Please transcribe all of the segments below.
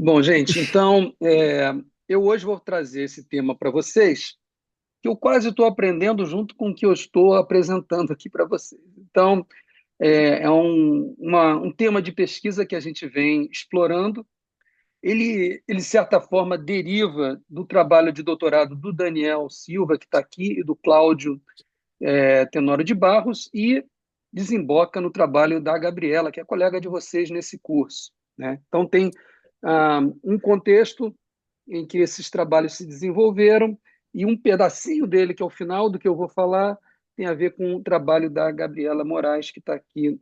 Bom, gente, então eu hoje vou trazer esse tema para vocês, que eu quase estou aprendendo junto com o que eu estou apresentando aqui para vocês. Então, é um tema de pesquisa que a gente vem explorando. Ele, de certa forma, deriva do trabalho de doutorado do Daniel Silva, que está aqui, e do Cláudio Tenório de Barros, e desemboca no trabalho da Gabriela, que é colega de vocês nesse curso, né? Então, tem um contexto em que esses trabalhos se desenvolveram, e um pedacinho dele, que é o final do que eu vou falar, tem a ver com o trabalho da Gabriela Moraes, que está aqui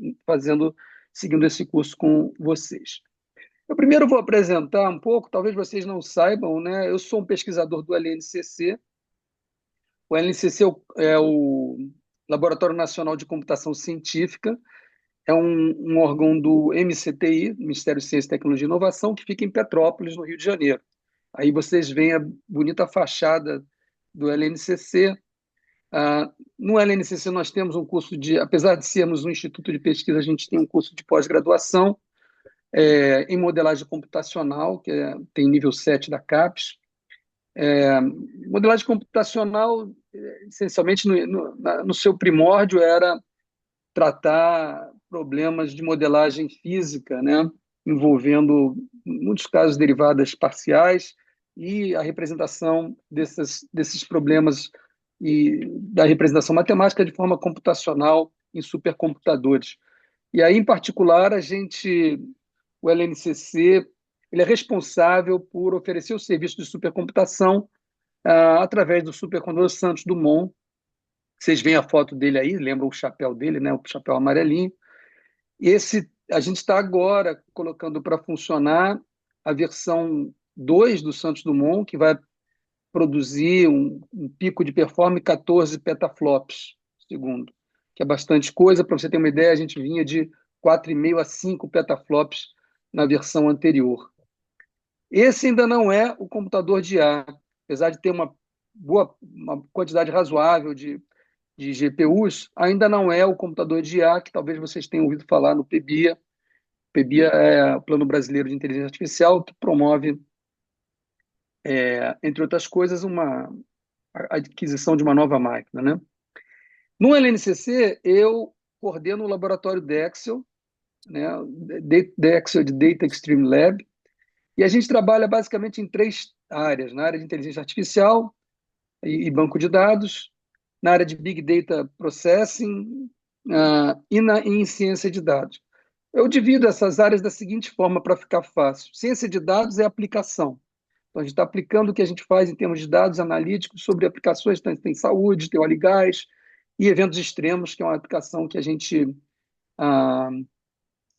seguindo esse curso com vocês. Eu primeiro vou apresentar um pouco, talvez vocês não saibam, né? Eu sou um pesquisador do LNCC. O LNCC é o Laboratório Nacional de Computação Científica, é um órgão do MCTI, Ministério de Ciência, Tecnologia e Inovação, que fica em Petrópolis, no Rio de Janeiro. Aí vocês veem a bonita fachada do LNCC. No LNCC nós temos um curso apesar de sermos um instituto de pesquisa, a gente tem um curso de pós-graduação em modelagem computacional, tem nível 7 da CAPES. Modelagem computacional, essencialmente, no seu primórdio, era tratar problemas de modelagem física, né, envolvendo, em muitos casos, derivadas parciais e a representação desses problemas e da representação matemática de forma computacional em supercomputadores. E aí, em particular, o LNCC, ele é responsável por oferecer o serviço de supercomputação através do supercomputador Santos Dumont. Vocês veem a foto dele aí, lembram o chapéu dele, né? O chapéu amarelinho. A gente está agora colocando para funcionar a versão 2 do Santos Dumont, que vai produzir um pico de performance 14 petaflops segundo, que é bastante coisa. Para você ter uma ideia, a gente vinha de 4,5 a 5 petaflops na versão anterior. Esse ainda não é o computador de IA, apesar de ter uma quantidade razoável de GPUs, ainda não é o computador de IA, que talvez vocês tenham ouvido falar no PBIA. PBIA é o Plano Brasileiro de Inteligência Artificial, que promove, entre outras coisas, a aquisição de uma nova máquina, né? No LNCC, eu coordeno o laboratório Dexel, né? Dexel de Data Extreme Lab, e a gente trabalha basicamente em três áreas: na área de inteligência artificial e banco de dados, na área de Big Data Processing em ciência de dados. Eu divido essas áreas da seguinte forma para ficar fácil. Ciência de dados é aplicação. Então, a gente está aplicando o que a gente faz em termos de dados analíticos sobre aplicações, tem saúde, tem óleo e gás, e eventos extremos, que é uma aplicação que a gente ah,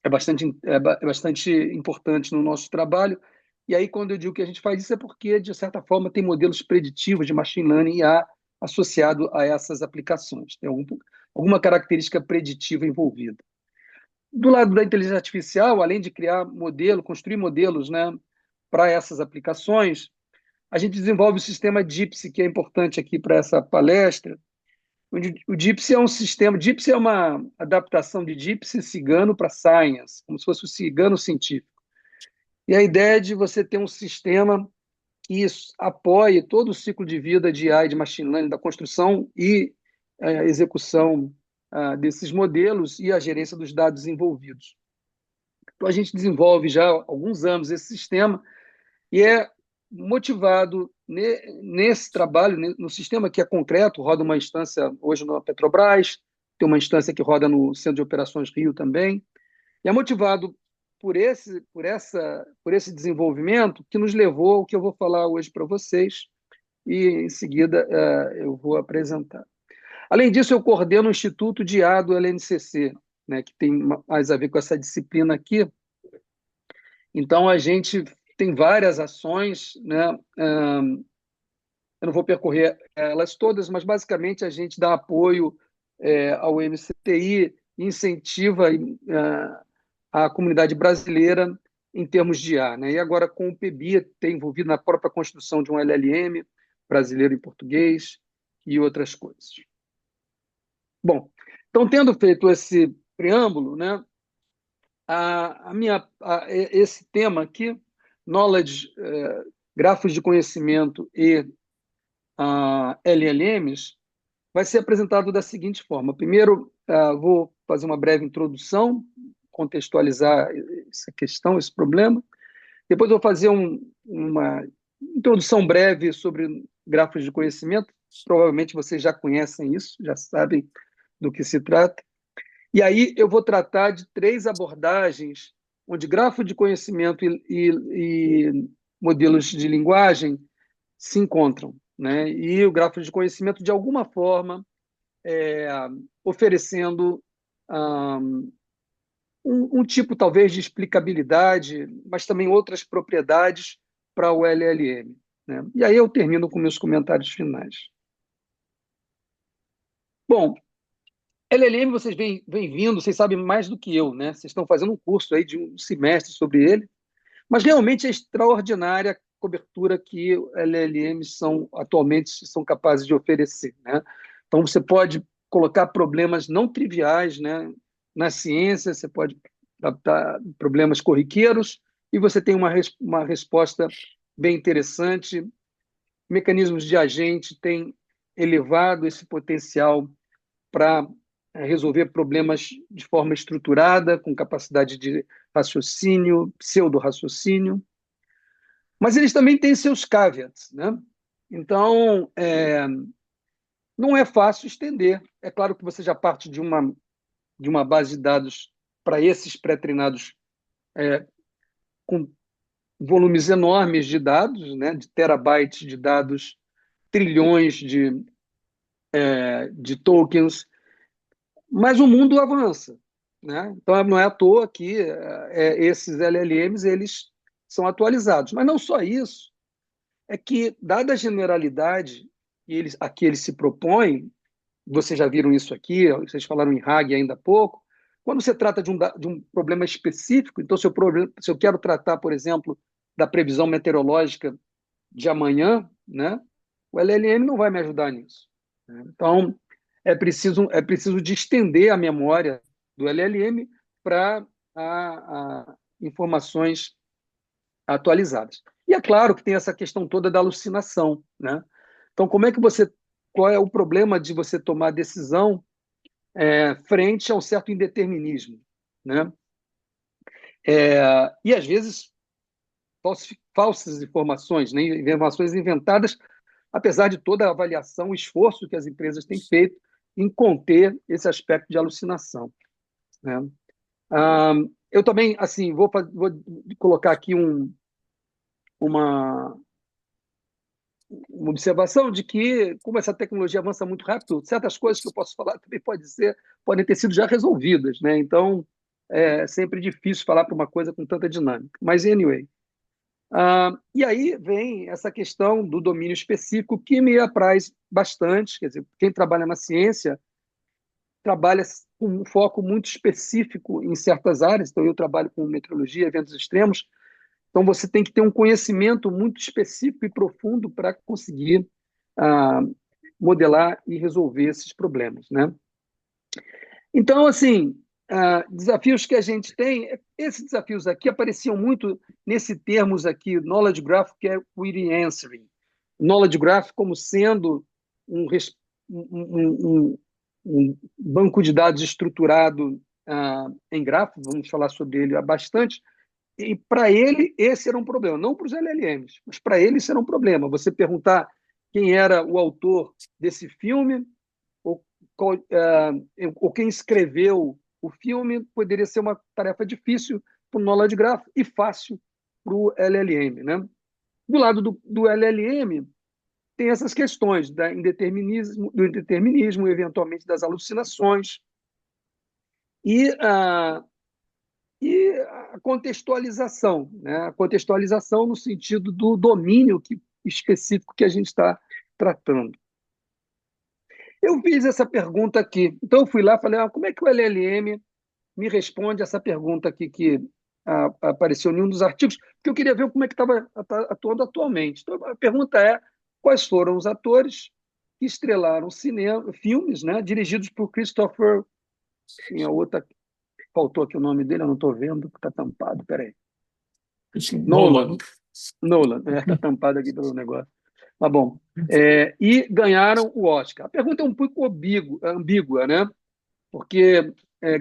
é bastante importante no nosso trabalho. E aí, quando eu digo que a gente faz isso, é porque, de certa forma, tem modelos preditivos de machine learning e IA associado a essas aplicações. Tem alguma característica preditiva envolvida. Do lado da inteligência artificial, além de criar construir modelos, né, para essas aplicações, a gente desenvolve o sistema DIPSY, que é importante aqui para essa palestra. O DIPSY é um sistema, DIPSY é uma adaptação de DIPSY cigano para Science, como se fosse o cigano científico. E a ideia é de você ter um sistema que apoie todo o ciclo de vida de AI, de machine learning, da construção e execução desses modelos e a gerência dos dados envolvidos. Então, a gente desenvolve já há alguns anos esse sistema e é motivado nesse trabalho, no sistema que é concreto, roda uma instância hoje na Petrobras, tem uma instância que roda no Centro de Operações Rio também, e é motivado por esse desenvolvimento que nos levou ao que eu vou falar hoje para vocês, e em seguida eu vou apresentar. Além disso, eu coordeno o Instituto de IA do LNCC, né, que tem mais a ver com essa disciplina aqui. Então, a gente tem várias ações, né? Eu não vou percorrer elas todas, mas basicamente a gente dá apoio ao MCTI, incentiva a comunidade brasileira em termos de IA, né? E agora com o PBIA, tem envolvido na própria construção de um LLM brasileiro em português e outras coisas. Bom, então, tendo feito esse preâmbulo, né, esse tema aqui, knowledge, grafos de conhecimento e LLMs, vai ser apresentado da seguinte forma. Primeiro, vou fazer uma breve introdução, contextualizar essa questão, esse problema. Depois, vou fazer uma introdução breve sobre grafos de conhecimento. Provavelmente vocês já conhecem isso, já sabem do que se trata. E aí eu vou tratar de três abordagens, onde grafo de conhecimento e modelos de linguagem se encontram, né? E o grafo de conhecimento, de alguma forma, é, oferecendo um tipo, talvez, de explicabilidade, mas também outras propriedades para o LLM, né? E aí eu termino com meus comentários finais. Bom, LLM, vocês vêm vindo, vocês sabem mais do que eu, né? Vocês estão fazendo um curso aí de um semestre sobre ele, mas realmente é extraordinária a cobertura que LLMs atualmente são capazes de oferecer, né? Então, você pode colocar problemas não triviais, né, na ciência, você pode adaptar problemas corriqueiros e você tem uma resposta bem interessante. Mecanismos de agente têm elevado esse potencial para resolver problemas de forma estruturada, com capacidade de raciocínio, pseudo-raciocínio, mas eles também têm seus caveats, né? Então, não é fácil estender. É claro que você já parte de uma base de dados para esses pré-treinados com volumes enormes de dados, né? De terabytes de dados, trilhões de tokens, mas o mundo avança, né? Então, não é à toa que esses LLMs eles são atualizados. Mas não só isso, é que, dada a generalidade a que eles se propõem, vocês já viram isso aqui, vocês falaram em RAG ainda há pouco, quando você trata de um problema específico, então, se eu quero tratar, por exemplo, da previsão meteorológica de amanhã, né, o LLM não vai me ajudar nisso, né? Então, é preciso de estender a memória do LLM para informações atualizadas. E é claro que tem essa questão toda da alucinação, né? Então, qual é o problema de você tomar decisão frente a um certo indeterminismo, né? E às vezes falsas informações, né? Informações inventadas, apesar de toda a avaliação, o esforço que as empresas têm feito em conter esse aspecto de alucinação, né? Eu também, assim, vou colocar aqui uma, uma observação de que, como essa tecnologia avança muito rápido, certas coisas que eu posso falar também podem ter sido já resolvidas, né? Então, é sempre difícil falar para uma coisa com tanta dinâmica. Mas, anyway. E aí vem essa questão do domínio específico que me apraz bastante. Quer dizer, quem trabalha na ciência trabalha com um foco muito específico em certas áreas. Então, eu trabalho com meteorologia, eventos extremos. Então, você tem que ter um conhecimento muito específico e profundo para conseguir ah, modelar e resolver esses problemas, né? Então, assim, desafios que a gente tem, esses desafios aqui apareciam muito nesse termos aqui, Knowledge Graph, que é Query Answering. Knowledge Graph como sendo um, um banco de dados estruturado em grafo, vamos falar sobre ele há bastante, e para ele esse era um problema, não para os LLMs, mas para ele isso era um problema. Você perguntar quem era o autor desse filme, ou, ou quem escreveu o filme, poderia ser uma tarefa difícil para o Knowledge Graph e fácil para o LLM, né? Do lado do LLM, tem essas questões do indeterminismo, eventualmente das alucinações, e, e a contextualização, né? A contextualização no sentido do domínio específico que a gente está tratando. Eu fiz essa pergunta aqui, então eu fui lá e falei, como é que o LLM me responde essa pergunta aqui que apareceu em um dos artigos, porque eu queria ver como é que estava atuando atualmente. Então, a pergunta é, quais foram os atores que estrelaram filmes, né, dirigidos por Christopher, tinha outra, faltou aqui o nome dele, eu não estou vendo, está tampado, peraí. Acho que Nolan. Nolan. Nolan, está tampado aqui pelo negócio. Mas bom, e ganharam o Oscar. A pergunta é um pouco ambígua, né? Porque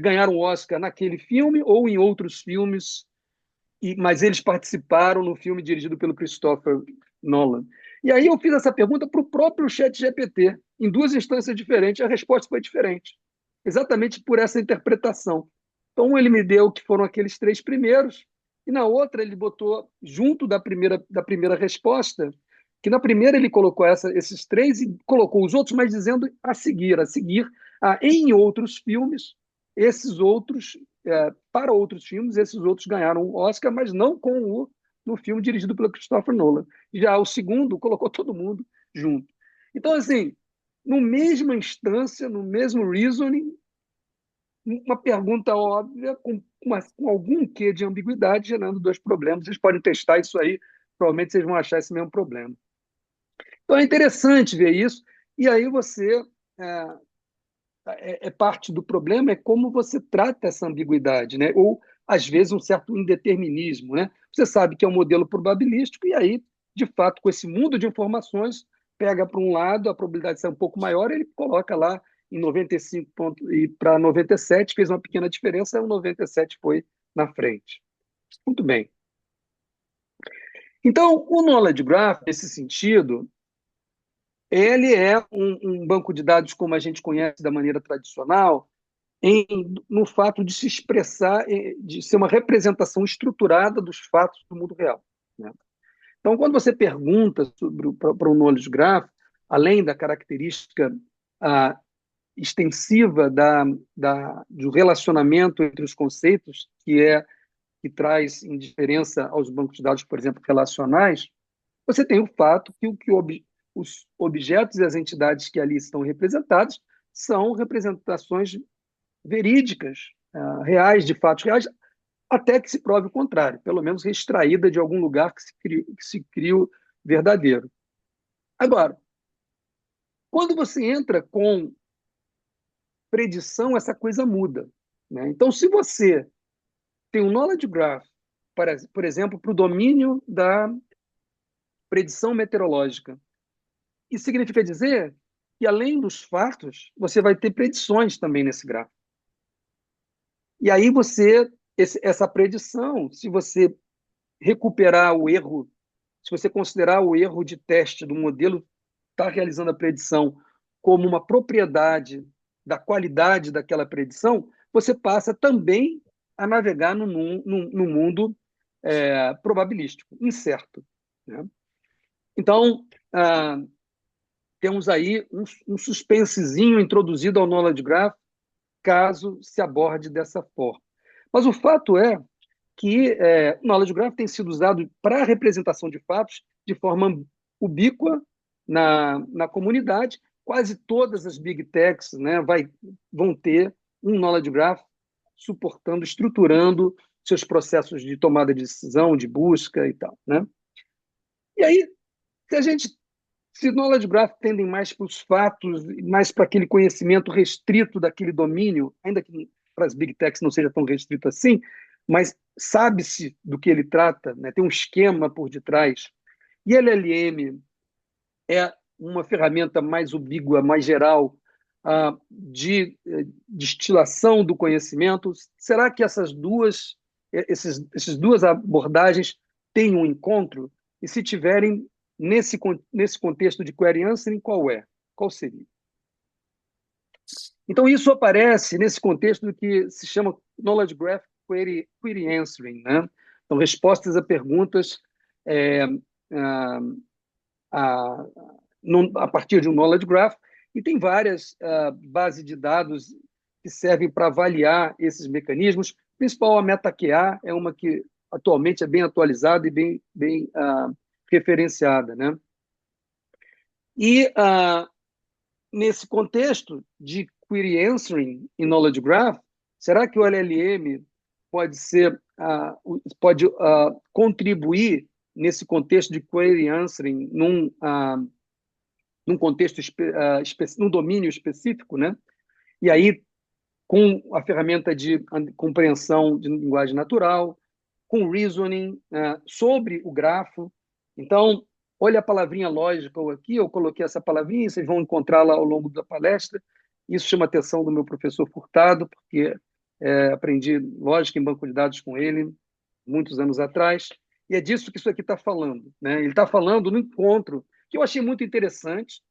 ganharam o Oscar naquele filme ou em outros filmes, mas eles participaram no filme dirigido pelo Christopher Nolan. E aí eu fiz essa pergunta para o próprio ChatGPT, em duas instâncias diferentes, a resposta foi diferente, exatamente por essa interpretação. Então, ele me deu que foram aqueles três primeiros, e na outra ele botou, junto da primeira resposta, que na primeira ele colocou esses três e colocou os outros, mas dizendo a seguir, em outros filmes, esses outros, para outros filmes, esses outros ganharam o Oscar, mas não no filme dirigido pelo Christopher Nolan. Já o segundo colocou todo mundo junto. Então, assim, no mesma instância, no mesmo reasoning, uma pergunta óbvia com algum quê de ambiguidade, gerando dois problemas. Vocês podem testar isso aí, provavelmente vocês vão achar esse mesmo problema. Então é interessante ver isso, e aí você é, parte do problema é como você trata essa ambiguidade, né? Ou às vezes um certo indeterminismo, né? Você sabe que é um modelo probabilístico e aí, de fato, com esse mundo de informações, pega para um lado, a probabilidade de ser um pouco maior, ele coloca lá em 95 pontos e para 97 fez uma pequena diferença, o 97 foi na frente. Muito bem. Então, o Knowledge Graph, nesse sentido, ele é um banco de dados como a gente conhece da maneira tradicional, no fato de se expressar, de ser uma representação estruturada dos fatos do mundo real, né? Então, quando você pergunta para o Knowledge Graph, além da característica ah, extensiva do relacionamento entre os conceitos, que traz indiferença aos bancos de dados, por exemplo, relacionais, você tem o fato que os objetos e as entidades que ali estão representados são representações verídicas, reais, de fatos reais, até que se prove o contrário, pelo menos extraída de algum lugar que se cria o verdadeiro. Agora, quando você entra com predição, essa coisa muda, né? Então, se você tem um knowledge graph, por exemplo, para o domínio da predição meteorológica, isso significa dizer que, além dos fatos, você vai ter predições também nesse gráfico. E aí essa predição, se você recuperar o erro, se você considerar o erro de teste do modelo está realizando a predição como uma propriedade da qualidade daquela predição, você passa também a navegar no mundo probabilístico, incerto, né? Então, temos aí um suspensezinho introduzido ao Knowledge Graph, caso se aborde dessa forma. Mas o fato é que o Knowledge Graph tem sido usado para a representação de fatos de forma ubíqua na comunidade. Quase todas as big techs, né, vão ter um Knowledge Graph suportando, estruturando seus processos de tomada de decisão, de busca e tal, né? E aí, se Knowledge Graph tendem mais para os fatos, mais para aquele conhecimento restrito daquele domínio, ainda que para as big techs não seja tão restrito assim, mas sabe-se do que ele trata, né? Tem um esquema por detrás. E LLM é uma ferramenta mais ubígua, mais geral, de destilação do conhecimento. Será que essas duas abordagens têm um encontro? E se tiverem, nesse contexto de query answering, qual é? Qual seria? Então, isso aparece nesse contexto do que se chama Knowledge Graph Query Answering, né? Então, respostas a perguntas a, a, a partir de um Knowledge Graph, e tem várias bases de dados que servem para avaliar esses mecanismos. A principal, a MetaQA, é uma que atualmente é bem atualizada e bem referenciada, né? E nesse contexto de query answering em Knowledge Graph, será que o LLM pode contribuir nesse contexto de query answering num contexto num domínio específico, né? E aí com a ferramenta de compreensão de linguagem natural, com reasoning sobre o grafo. Então, olha a palavrinha lógica aqui, eu coloquei essa palavrinha, vocês vão encontrá-la ao longo da palestra. Isso chama a atenção do meu professor Furtado, porque aprendi lógica em banco de dados com ele muitos anos atrás, e é disso que isso aqui está falando, né? Ele está falando no encontro, que eu achei muito interessante,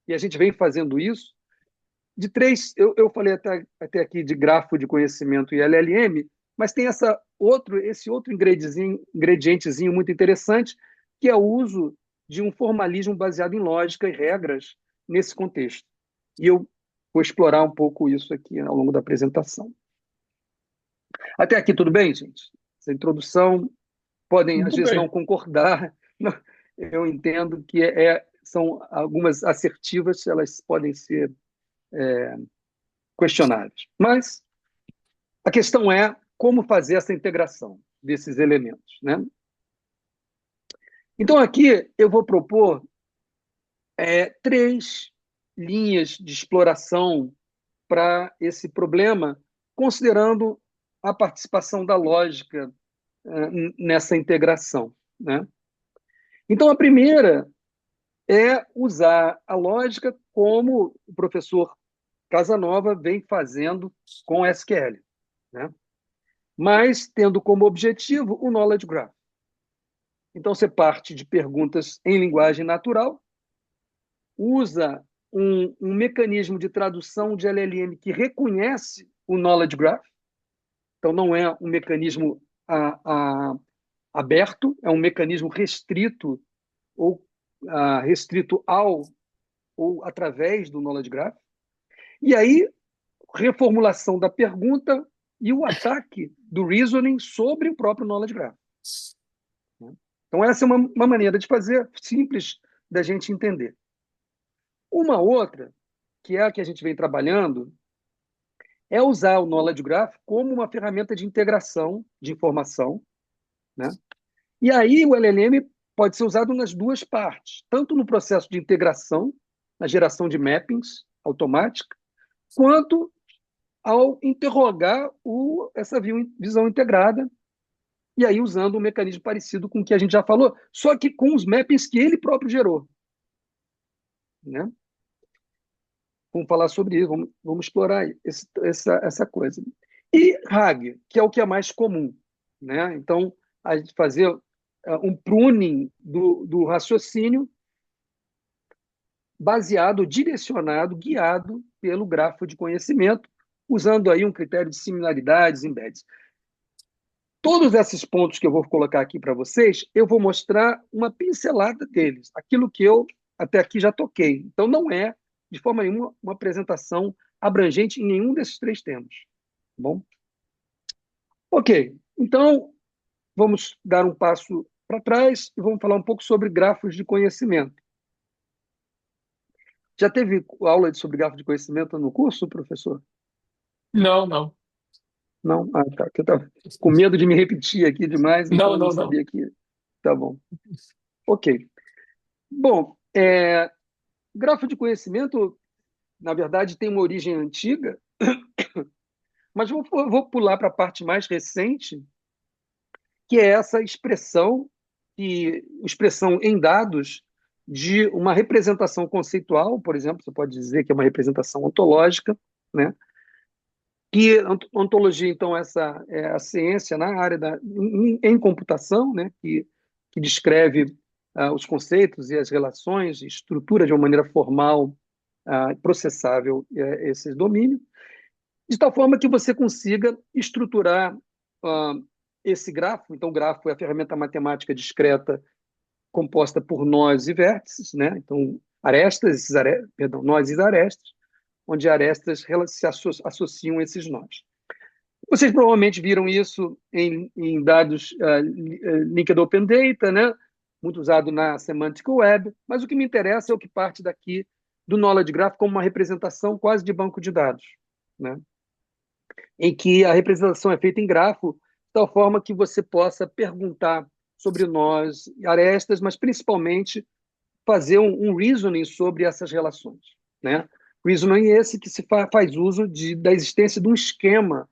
e a gente vem fazendo isso, de três, eu falei até aqui de grafo de conhecimento e LLM, mas tem esse outro ingredientezinho muito interessante, que é o uso de um formalismo baseado em lógica e regras nesse contexto. E eu vou explorar um pouco isso aqui ao longo da apresentação. Até aqui tudo bem, gente? Essa introdução, podem às Muito vezes não bem. concordar, eu entendo que são algumas assertivas, elas podem ser questionáveis. Mas a questão é como fazer essa integração desses elementos, né? Então, aqui eu vou propor três linhas de exploração para esse problema, considerando a participação da lógica nessa integração, né? Então, a primeira é usar a lógica como o professor Casanova vem fazendo com SQL, né? Mas tendo como objetivo o Knowledge Graph. Então, você parte de perguntas em linguagem natural, usa um mecanismo de tradução de LLM que reconhece o Knowledge Graph, então não é um mecanismo aberto, é um mecanismo restrito ou restrito ao ou através do Knowledge Graph. E aí, reformulação da pergunta e o ataque do reasoning sobre o próprio Knowledge Graph. Então, essa é uma maneira de fazer simples da gente entender. Uma outra, que é a que a gente vem trabalhando, é usar o Knowledge Graph como uma ferramenta de integração de informação, né? E aí o LLM pode ser usado nas duas partes, tanto no processo de integração, na geração de mappings automática, quanto ao interrogar essa visão integrada, e aí usando um mecanismo parecido com o que a gente já falou, só que com os mappings que ele próprio gerou, né? Vamos falar sobre isso, vamos explorar essa coisa. E RAG, que é o que é mais comum, né? Então, a gente fazer um pruning do raciocínio baseado, direcionado, guiado pelo grafo de conhecimento, usando aí um critério de similaridades, embeds. Todos esses pontos que eu vou colocar aqui para vocês, eu vou mostrar uma pincelada deles, aquilo que eu até aqui já toquei. Então, não é, de forma nenhuma, uma apresentação abrangente em nenhum desses três temas. Tá bom? Ok, então vamos dar um passo para trás e vamos falar um pouco sobre grafos de conhecimento. Já teve aula sobre grafo de conhecimento no curso, professor? Não, não. Não? Ah, tá. Eu estava com medo de me repetir aqui demais, então Não, eu não não, não. sabia que... Tá bom. Ok. Bom, grafo de conhecimento, na verdade, tem uma origem antiga, mas vou pular para a parte mais recente, que é essa expressão em dados de uma representação conceitual, por exemplo, você pode dizer que é uma representação ontológica, né? Que ontologia, então, essa é a ciência na área em computação, né? Que descreve os conceitos e as relações, estrutura de uma maneira formal, processável esses domínios, de tal forma que você consiga estruturar esse grafo. Então, o grafo é a ferramenta matemática discreta composta por nós e vértices, né? Então, arestas, nós e arestas, onde arestas se associam a esses nós. Vocês provavelmente viram isso em dados Linked Open Data, né? Muito usado na Semantic Web, mas o que me interessa é o que parte daqui do Knowledge Graph como uma representação quase de banco de dados, né? Em que a representação é feita em grafo, de tal forma que você possa perguntar sobre nós, arestas, mas principalmente fazer um reasoning sobre essas relações, né? Reasoning esse que se faz uso da existência de um esquema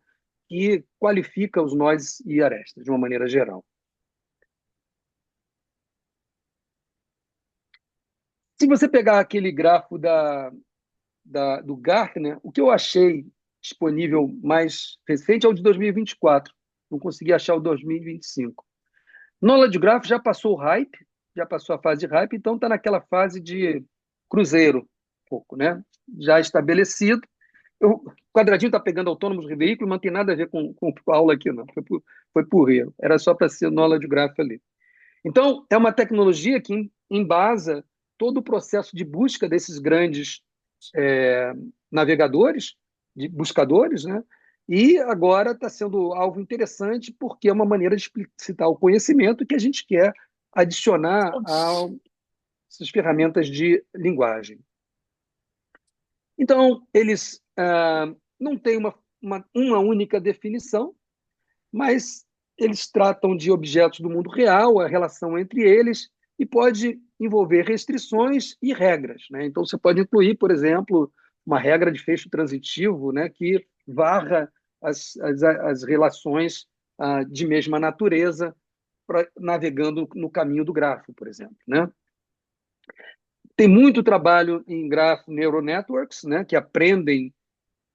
que qualifica os nós e arestas, de uma maneira geral. Se você pegar aquele grafo do Gartner, o que eu achei disponível mais recente é o de 2024. Não consegui achar o 2025. Knowledge Graph já passou o hype, já passou a fase de hype, então está naquela fase de cruzeiro, um pouco, né? Já estabelecido. O quadradinho está pegando autônomos de veículo, não tem nada a ver com a aula aqui, não. Foi por erro. Era só para ser Knowledge Graph ali. Então, é uma tecnologia que embasa todo o processo de busca desses grandes é, navegadores, de buscadores, né? E agora está sendo algo interessante porque é uma maneira de explicitar o conhecimento que a gente quer adicionar a essas ferramentas de linguagem. Então, eles não têm uma única definição, mas eles tratam de objetos do mundo real, a relação entre eles, e pode envolver restrições e regras, né? Então, você pode incluir, por exemplo, uma regra de fecho transitivo, né, que varra as relações de mesma natureza, navegando no caminho do grafo, por exemplo, né? Tem muito trabalho em graph neural networks, né, que aprendem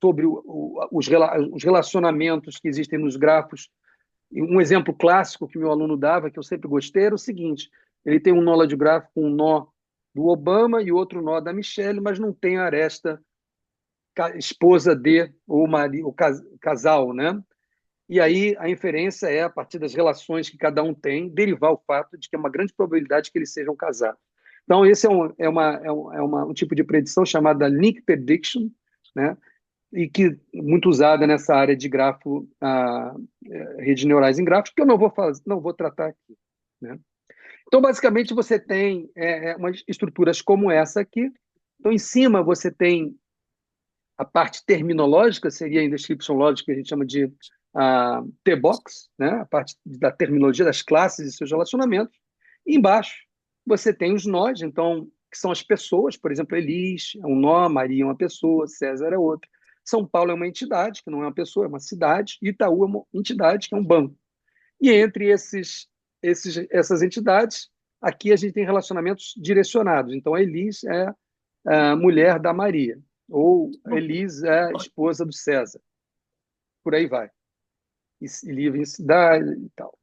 sobre os relacionamentos que existem nos grafos. E um exemplo clássico que meu aluno dava, que eu sempre gostei, era o seguinte: ele tem um knowledge graph com um nó do Obama e outro nó da Michelle, mas não tem a aresta esposa de ou casal, né? E aí a inferência é, a partir das relações que cada um tem, derivar o fato de que é uma grande probabilidade que eles sejam casados. Então, esse é um tipo de predição chamada link prediction, né? E que muito usada nessa área de grafo, redes neurais em grafos, que eu não vou tratar aqui, né? Então, basicamente, você tem umas estruturas como essa aqui. Então, em cima, você tem a parte terminológica, seria a description logic, que a gente chama de T-box, né? A parte da terminologia das classes e seus relacionamentos. E embaixo, você tem os nós, então, que são as pessoas, por exemplo, Elis é um nó, Maria é uma pessoa, César é outra. São Paulo é uma entidade, que não é uma pessoa, é uma cidade, e Itaú é uma entidade, que é um banco. E entre essas entidades, aqui a gente tem relacionamentos direcionados. Então, a Elis é a mulher da Maria, ou a Elis é a esposa do César. Por aí vai. E livre em cidade e tal.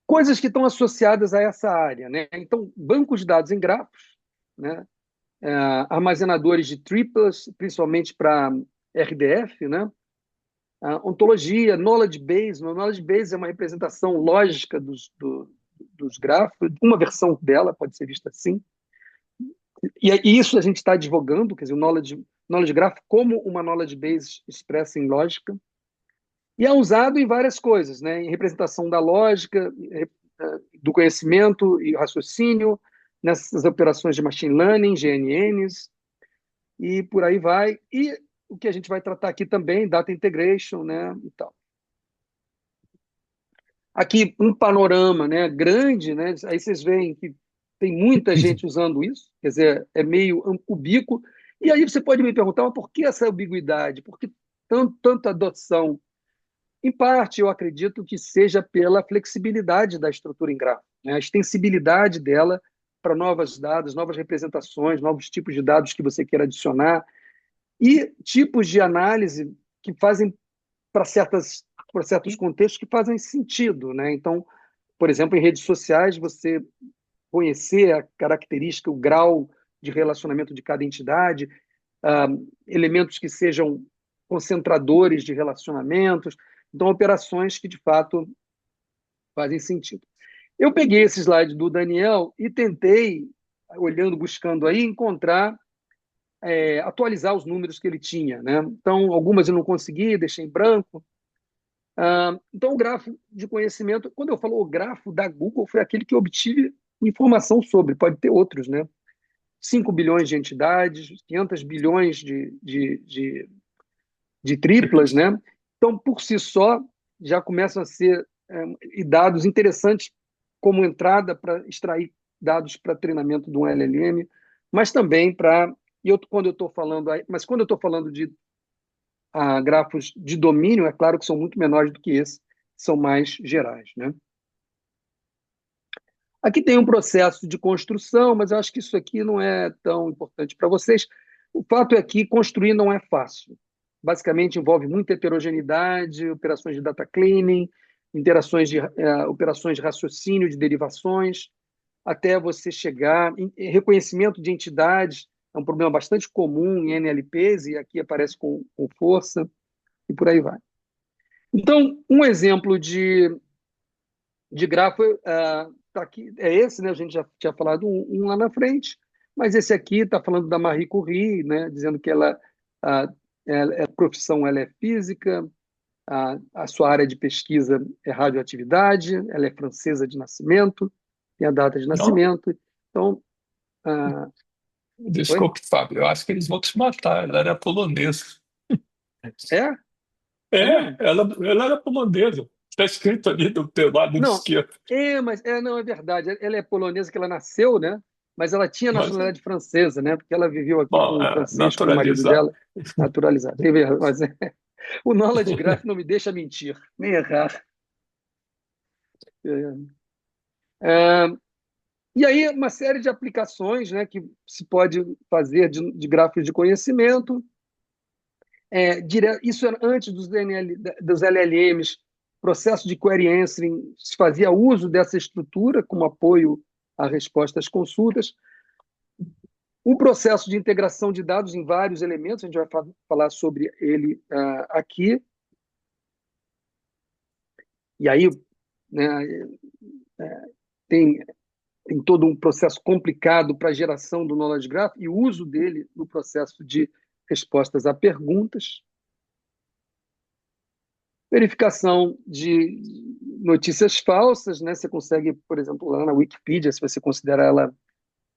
Coisas que estão associadas a essa área, né? Então, bancos de dados em grafos, né? Armazenadores de triplas, principalmente para RDF, né? Ontologia, knowledge base. O knowledge base é uma representação lógica dos grafos, uma versão dela pode ser vista assim. E isso a gente está advogando, quer dizer, o knowledge graph como uma knowledge base expressa em lógica. E é usado em várias coisas, né? Em representação da lógica, do conhecimento e raciocínio, nessas operações de machine learning, GNNs, e por aí vai. E o que a gente vai tratar aqui também, data integration, né? E tal. Aqui um panorama, né, grande, né? Aí vocês veem que tem muita gente usando isso, quer dizer, é meio ubíquo. E aí você pode me perguntar, mas por que essa ambiguidade? Por que tanta adoção? Em parte, eu acredito que seja pela flexibilidade da estrutura em grafo, né? A extensibilidade dela para novos dados, novas representações, novos tipos de dados que você queira adicionar e tipos de análise que fazem para certos contextos que fazem sentido, né? Então, por exemplo, em redes sociais, você conhecer a característica, o grau de relacionamento de cada entidade, elementos que sejam concentradores de relacionamentos, então operações que de fato fazem sentido. Eu peguei esse slide do Daniel e tentei, olhando, buscando aí, encontrar, atualizar os números que ele tinha, né? Então, algumas eu não consegui, deixei em branco. Então, o grafo de conhecimento, quando eu falo o grafo da Google, foi aquele que eu obtive informação sobre, pode ter outros, né? 5 bilhões de entidades, 500 bilhões de triplas, né? Então, por si só, já começam a ser dados interessantes como entrada para extrair dados para treinamento de um LLM, mas também para... Quando eu estou falando de a grafos de domínio, é claro que são muito menores do que esse, são mais gerais, né? Aqui tem um processo de construção, mas eu acho que isso aqui não é tão importante para vocês. O fato é que construir não é fácil. Basicamente envolve muita heterogeneidade, operações de data cleaning, operações de raciocínio de derivações, até você chegar em reconhecimento de entidades, é um problema bastante comum em NLPs, e aqui aparece com força, e por aí vai. Então, um exemplo de grafo tá aqui, é esse, né? A gente já tinha falado um lá na frente, mas esse aqui está falando da Marie Curie, né? Dizendo que a, a profissão ela é física, a sua área de pesquisa é radioatividade, ela é francesa de nascimento, tem a data de Não, nascimento. Então, ah, oi? desculpe, Fábio, eu acho que eles vão te matar. Ela era polonesa. É? É É, mesmo? ela era polonesa. Está escrito ali do teu lado Não, esquerdo. não, é verdade. Ela é polonesa que ela nasceu, né? Mas ela tinha Mas, nacionalidade francesa, né? Porque ela viveu aqui bom, com o Francisco, o marido naturalizar. dela, naturalizado. Mas o knowledge graph não me deixa mentir, nem errar. É, e aí, uma série de aplicações, né, que se pode fazer de gráficos de conhecimento. Isso era antes dos LLMs, processo de query answering, se fazia uso dessa estrutura como apoio à resposta às consultas. O processo de integração de dados em vários elementos, a gente vai falar sobre ele aqui. E aí, né, tem, tem todo um processo complicado para a geração do Knowledge Graph e o uso dele no processo de respostas a perguntas. Verificação de notícias falsas, né? Você consegue, por exemplo, lá na Wikipedia, se você considerar ela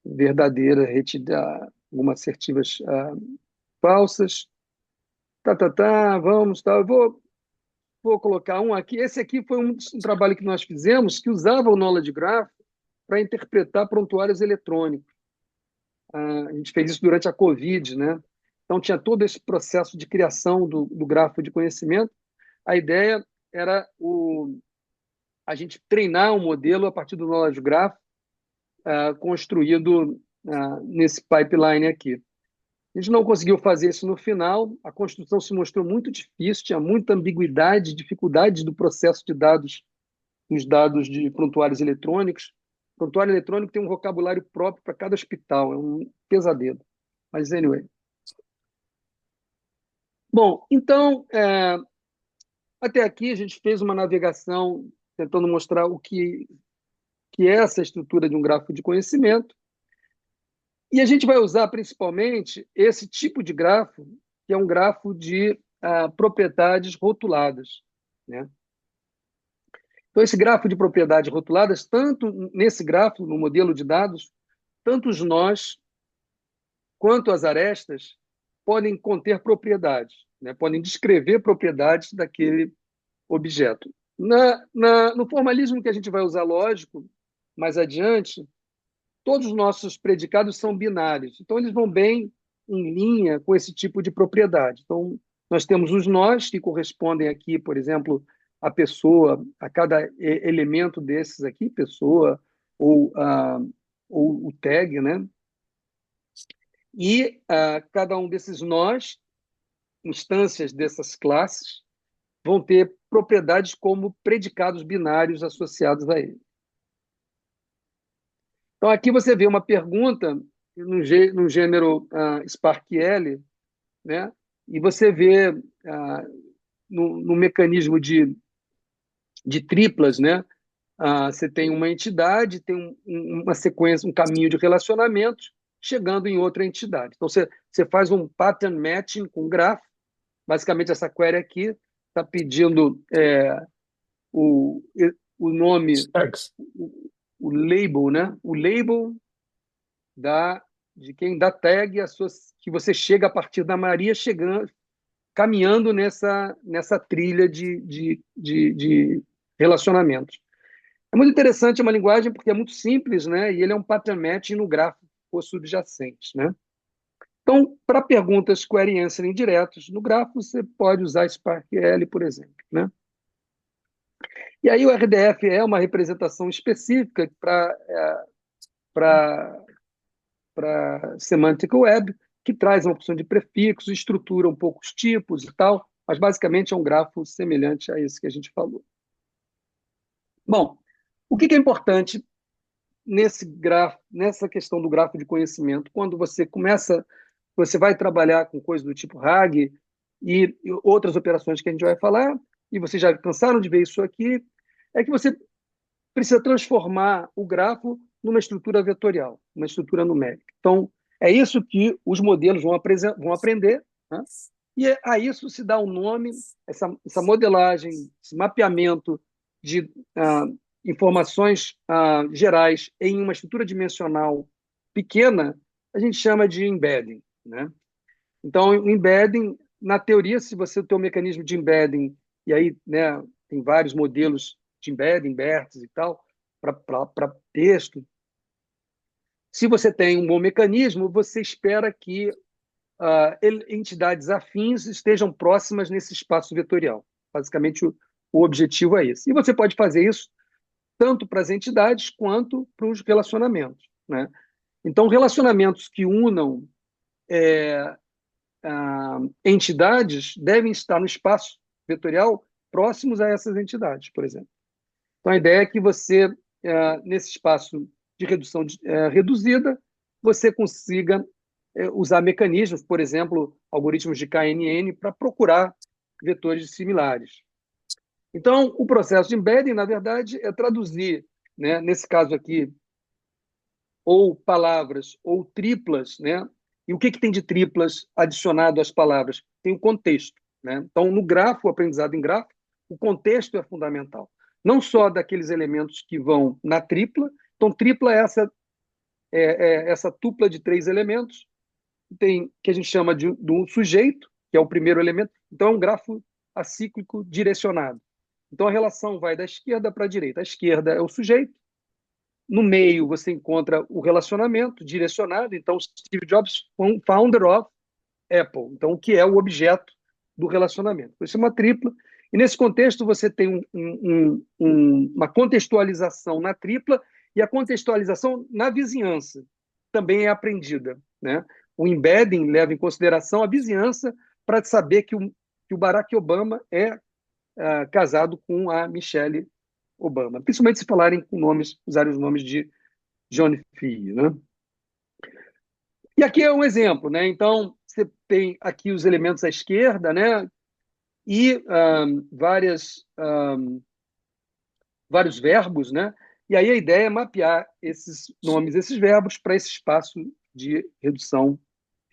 verdadeira, retirar algumas assertivas falsas. Vamos, tá. Vou colocar um aqui. Esse aqui foi um trabalho que nós fizemos que usava o Knowledge Graph para interpretar prontuários eletrônicos. A gente fez isso durante a Covid, né? Então tinha todo esse processo de criação do grafo de conhecimento. A ideia era a gente treinar um modelo a partir do Knowledge Graph construído nesse pipeline aqui. A gente não conseguiu fazer isso no final, a construção se mostrou muito difícil, tinha muita ambiguidade, dificuldade do processo de dados, os dados de prontuários eletrônicos. O prontuário eletrônico tem um vocabulário próprio para cada hospital, é um pesadelo. Mas, anyway. Bom, então, até aqui a gente fez uma navegação tentando mostrar que é essa estrutura de um gráfico de conhecimento. E a gente vai usar principalmente esse tipo de grafo, que é um grafo de propriedades rotuladas, né? Então, esse grafo de propriedades rotuladas, tanto nesse grafo, no modelo de dados, tanto os nós quanto as arestas podem conter propriedades, né? Podem descrever propriedades daquele objeto. No formalismo que a gente vai usar, lógico, mais adiante, todos os nossos predicados são binários. Então, eles vão bem em linha com esse tipo de propriedade. Então, nós temos os nós, que correspondem aqui, por exemplo, a pessoa, a cada elemento desses aqui, pessoa ou o tag, né? E cada um desses nós, instâncias dessas classes, vão ter propriedades como predicados binários associados a ele. Então, aqui você vê uma pergunta no gênero Spark-L, né? E você vê no mecanismo de triplas, né? Você tem uma entidade, tem uma sequência, um caminho de relacionamentos chegando em outra entidade. Então, você faz um pattern matching com o grafo. Basicamente, essa query aqui está pedindo o, o nome, Sex. o label, né? O label de quem dá tag que você chega a partir da Maria chegando, caminhando nessa trilha de relacionamentos. É muito interessante, é uma linguagem porque é muito simples, né? E ele é um pattern matching no gráfico subjacente, né? Então, para perguntas query answering diretos no grafo, você pode usar SparkL, por exemplo, né? E aí o RDF é uma representação específica para Semantic Web, que traz uma opção de prefixos, estrutura um pouco os tipos e tal, mas basicamente é um grafo semelhante a esse que a gente falou. Bom, o que é importante nesse grafo, nessa questão do grafo de conhecimento, quando você vai trabalhar com coisas do tipo RAG e outras operações que a gente vai falar, e vocês já cansaram de ver isso aqui, é que você precisa transformar o grafo numa estrutura vetorial, uma estrutura numérica. Então, é isso que os modelos vão aprender, né? E a isso se dá um nome, essa modelagem, esse mapeamento de informações gerais em uma estrutura dimensional pequena, a gente chama de embedding, né? Então, o embedding, na teoria, se você tem um mecanismo de embedding, e aí, né, tem vários modelos de embedding, BERTs e tal, para texto, se você tem um bom mecanismo, você espera que entidades afins estejam próximas nesse espaço vetorial. Basicamente, o objetivo é esse. E você pode fazer isso tanto para as entidades quanto para os relacionamentos, né? Então, relacionamentos que unam entidades devem estar no espaço vetorial próximos a essas entidades, por exemplo. Então, a ideia é que você, nesse espaço de redução reduzida, você consiga usar mecanismos, por exemplo, algoritmos de KNN, para procurar vetores similares. Então, o processo de embedding, na verdade, é traduzir, né, nesse caso aqui, ou palavras ou triplas, né? E o que tem de triplas adicionado às palavras? Tem o contexto, né? Então, no grafo, o aprendizado em grafo, o contexto é fundamental. Não só daqueles elementos que vão na tripla. Então, tripla é essa tupla de 3 elementos que a gente chama de um sujeito, que é o primeiro elemento. Então, é um grafo acíclico direcionado. Então, a relação vai da esquerda para a direita. A esquerda é o sujeito, no meio, você encontra o relacionamento direcionado. Então, Steve Jobs, founder of Apple. Então, o que é o objeto do relacionamento? Isso é uma tripla. E, nesse contexto, você tem uma contextualização na tripla e a contextualização na vizinhança também é aprendida, né? O embedding leva em consideração a vizinhança para saber que o Barack Obama é casado com a Michelle Obama, principalmente se falarem com nomes, usarem os nomes de John F., né? E aqui é um exemplo, né? Então, você tem aqui os elementos à esquerda, né? E vários verbos, né? E aí a ideia é mapear esses nomes, esses verbos, para esse espaço de redução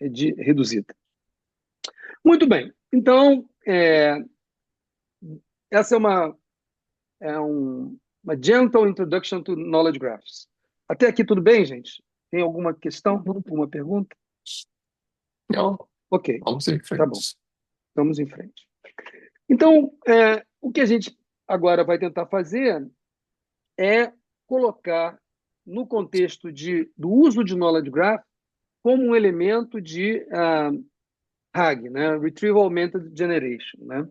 reduzida. Muito bem. Então, essa uma gentle introduction to knowledge graphs. Até aqui tudo bem, gente? Tem alguma questão? Alguma pergunta? Não, Ok, vamos em tá bom. frente. Vamos em frente. Então, o que a gente agora vai tentar fazer é colocar no contexto do uso de knowledge graph como um elemento de RAG, né? Retrieval Augmented Generation, né?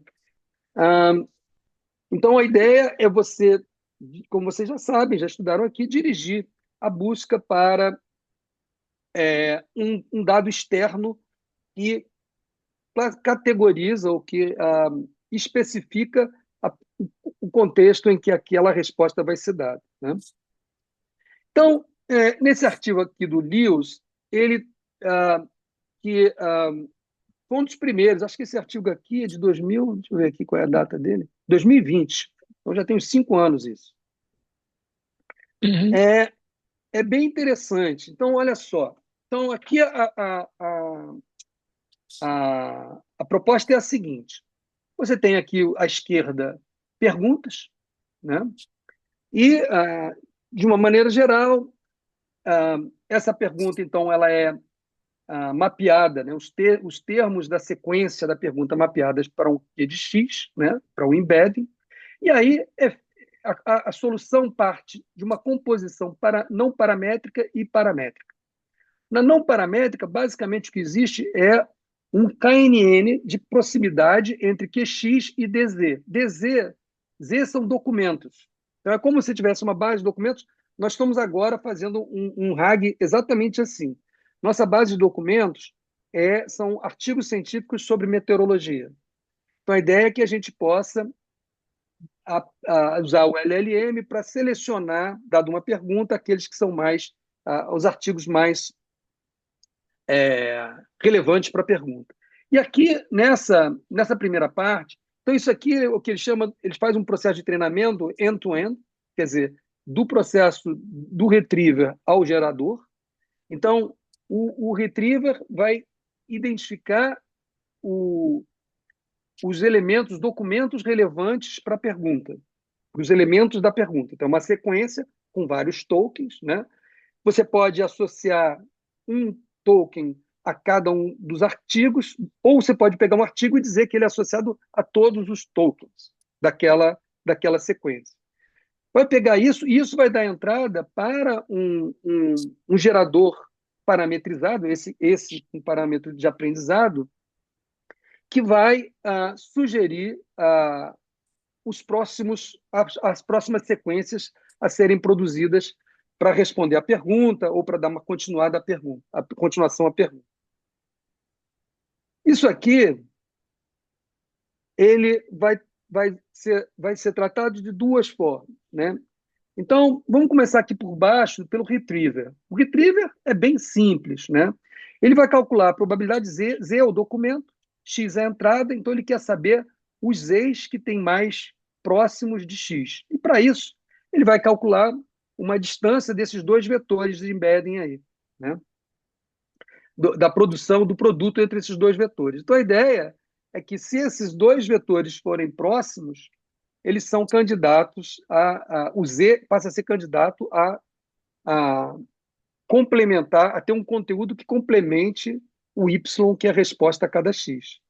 Então, a ideia é você, como vocês já sabem, já estudaram aqui, dirigir a busca para um dado externo que categoriza ou que especifica o contexto em que aquela resposta vai ser dada, né? Então, nesse artigo aqui do Lewis, ele que foi um dos primeiros, acho que esse artigo aqui é de 2000, deixa eu ver aqui qual é a data dele, 2020, então já tem uns 5 anos isso. Uhum. É bem interessante. Então, olha só. Então, aqui a proposta é a seguinte: você tem aqui à esquerda perguntas, né? E, de uma maneira geral, essa pergunta, então, ela é mapeada, né? Os termos da sequência da pergunta mapeadas para um Q de X, né? Para o embedding. E aí a solução parte de uma composição não paramétrica e paramétrica. Na não paramétrica, basicamente o que existe é um KNN de proximidade entre QX e DZ. Z são documentos. Então, é como se tivesse uma base de documentos. Nós estamos agora fazendo um RAG exatamente assim. Nossa base de documentos são artigos científicos sobre meteorologia. Então, a ideia é que a gente possa usar o LLM para selecionar, dado uma pergunta, aqueles que são mais os artigos mais relevantes para a pergunta. E aqui, nessa primeira parte, então isso aqui é o que eles fazem um processo de treinamento end-to-end, quer dizer, do processo do retriever ao gerador. Então, o retriever vai identificar os elementos, documentos relevantes para a pergunta, os elementos da pergunta. Então, uma sequência com vários tokens, né? Você pode associar um token a cada um dos artigos, ou você pode pegar um artigo e dizer que ele é associado a todos os tokens daquela sequência. Vai pegar isso, e isso vai dar entrada para um gerador parametrizado, esse um parâmetro de aprendizado, que vai sugerir as próximas sequências a serem produzidas para responder à pergunta ou para dar uma continuada à pergunta, a continuação à pergunta. Isso aqui ele vai ser tratado de duas formas, né? Então, vamos começar aqui por baixo, pelo retriever. O retriever é bem simples, né? Ele vai calcular a probabilidade Z, Z é o documento, X é a entrada, então ele quer saber os Zs que têm mais próximos de X. E para isso, ele vai calcular uma distância desses dois vetores de embedding aí, né? Da produção do produto entre esses dois vetores. Então, a ideia é que se esses dois vetores forem próximos, eles são candidatos o Z passa a ser candidato a complementar, a ter um conteúdo que complemente o Y, que é a resposta a cada X.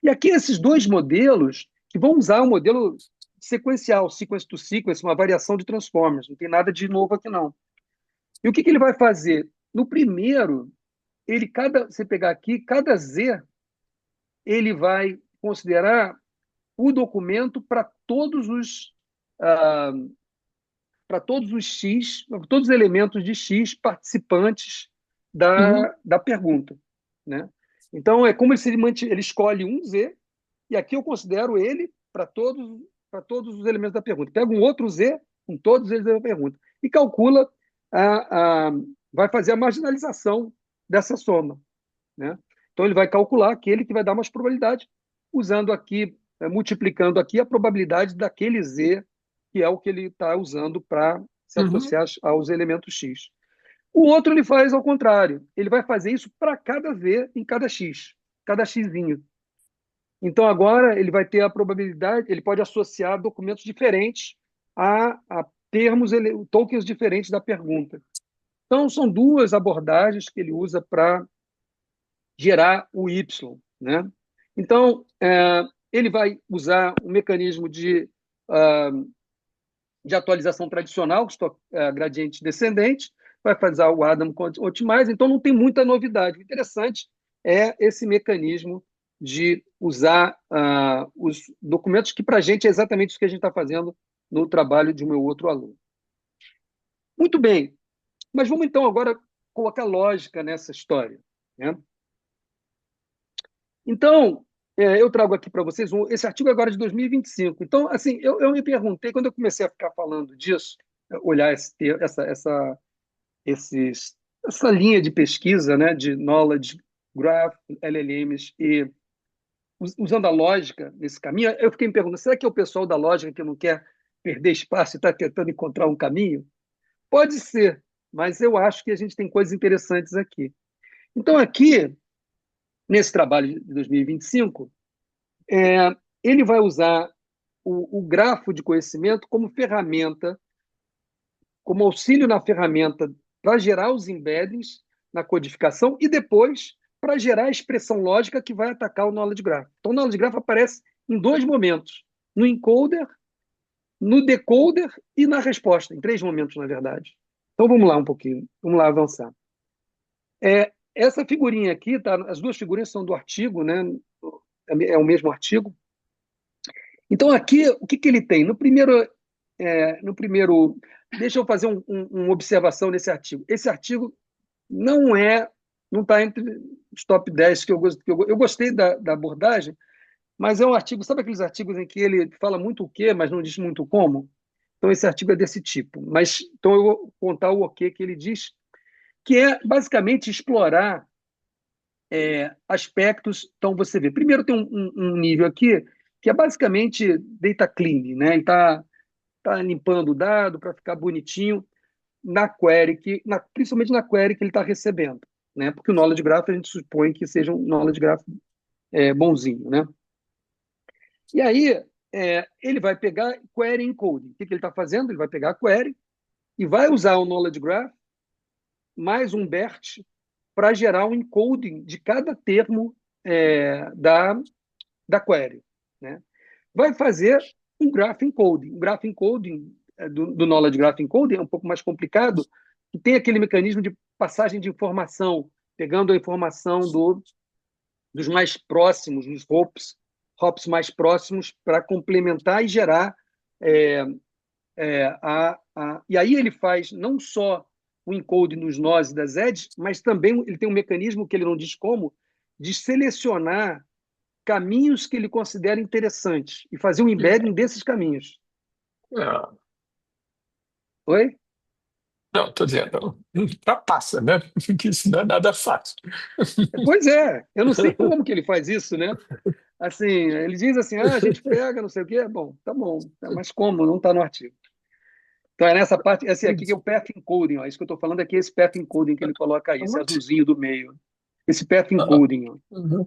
E aqui esses dois modelos, que vão usar o modelo sequencial, sequence to sequence, uma variação de transformers, não tem nada de novo aqui não. E o que ele vai fazer? No primeiro, você pegar aqui, cada Z, ele vai considerar o documento para todos os X, todos os elementos de X participantes da pergunta, né? Então, é como se ele escolhe um Z, e aqui eu considero ele para todos os elementos da pergunta. Pega um outro Z com todos eles da pergunta e calcula, vai fazer a marginalização dessa soma, né? Então, ele vai calcular aquele que vai dar umas probabilidades, usando aqui, multiplicando aqui a probabilidade daquele Z, que é o que ele está usando para se associar aos elementos X. O outro ele faz ao contrário. Ele vai fazer isso para cada Z em cada X, cada Xzinho. Então, agora, ele vai ter a probabilidade, ele pode associar documentos diferentes a termos, tokens diferentes da pergunta. Então, são duas abordagens que ele usa para gerar o Y, né? Então, ele vai usar um mecanismo de atualização tradicional, gradiente descendente, vai fazer o Adam Optimize, então não tem muita novidade. O interessante é esse mecanismo de usar os documentos, que para a gente é exatamente isso que a gente está fazendo no trabalho de um meu outro aluno. Muito bem, mas vamos então agora colocar lógica nessa história, né? Então, eu trago aqui para vocês esse artigo agora de 2025. Então, assim, eu me perguntei, quando eu comecei a ficar falando disso, olhar essa linha de pesquisa, né, de Knowledge Graph, LLMs, e usando a lógica nesse caminho, eu fiquei me perguntando, será que é o pessoal da lógica que não quer perder espaço e está tentando encontrar um caminho? Pode ser, mas eu acho que a gente tem coisas interessantes aqui. Então, aqui, nesse trabalho de 2025, ele vai usar o grafo de conhecimento como ferramenta, como auxílio na ferramenta para gerar os embeddings na codificação e depois para gerar a expressão lógica que vai atacar o knowledge graph. Então, o knowledge graph aparece em dois momentos, no encoder, no decoder e na resposta, em três momentos, na verdade. Então, vamos lá um pouquinho, vamos lá avançar. Essa figurinha aqui, tá? As duas figurinhas são do artigo, né? É o mesmo artigo. Então, aqui, o que que ele tem? No primeiro, deixa eu fazer uma observação nesse artigo. Esse artigo não está entre os top 10 eu gostei da abordagem, mas é um artigo, sabe aqueles artigos em que ele fala muito o quê, mas não diz muito o como? Então, esse artigo é desse tipo. Mas, então, eu vou contar o que ele diz, que é basicamente explorar aspectos. Então, você vê, primeiro tem um nível aqui que é basicamente data cleaning, né? Ele tá limpando o dado para ficar bonitinho na query, principalmente na query que ele está recebendo, né? Porque o knowledge graph a gente supõe que seja um knowledge graph bonzinho, né? E aí ele vai pegar query encoding. O que ele está fazendo? Ele vai pegar a query e vai usar o knowledge graph mais um BERT para gerar um encoding de cada termo da query, né? Vai fazer um graph encoding. O graph encoding do knowledge graph encoding é um pouco mais complicado, que tem aquele mecanismo de passagem de informação, pegando a informação dos mais próximos, dos hops mais próximos, para complementar e gerar. E aí ele faz não só o encoding nos nós e das edges, mas também ele tem um mecanismo que ele não diz como, de selecionar caminhos que ele considera interessantes e fazer um embedding desses caminhos. Não, Oi? não, estou dizendo, ultrapassa, né? Porque isso não é nada fácil. Pois é, eu não sei como que ele faz isso, né? Assim, ele diz assim, a gente pega, não sei o quê, bom, tá bom, mas como? Não está no artigo. Então é nessa parte, esse aqui que é o path encoding, ó, isso que eu estou falando aqui é esse path encoding que ele coloca aí, esse azulzinho do meio, esse path Ah, encoding, ó, uhum.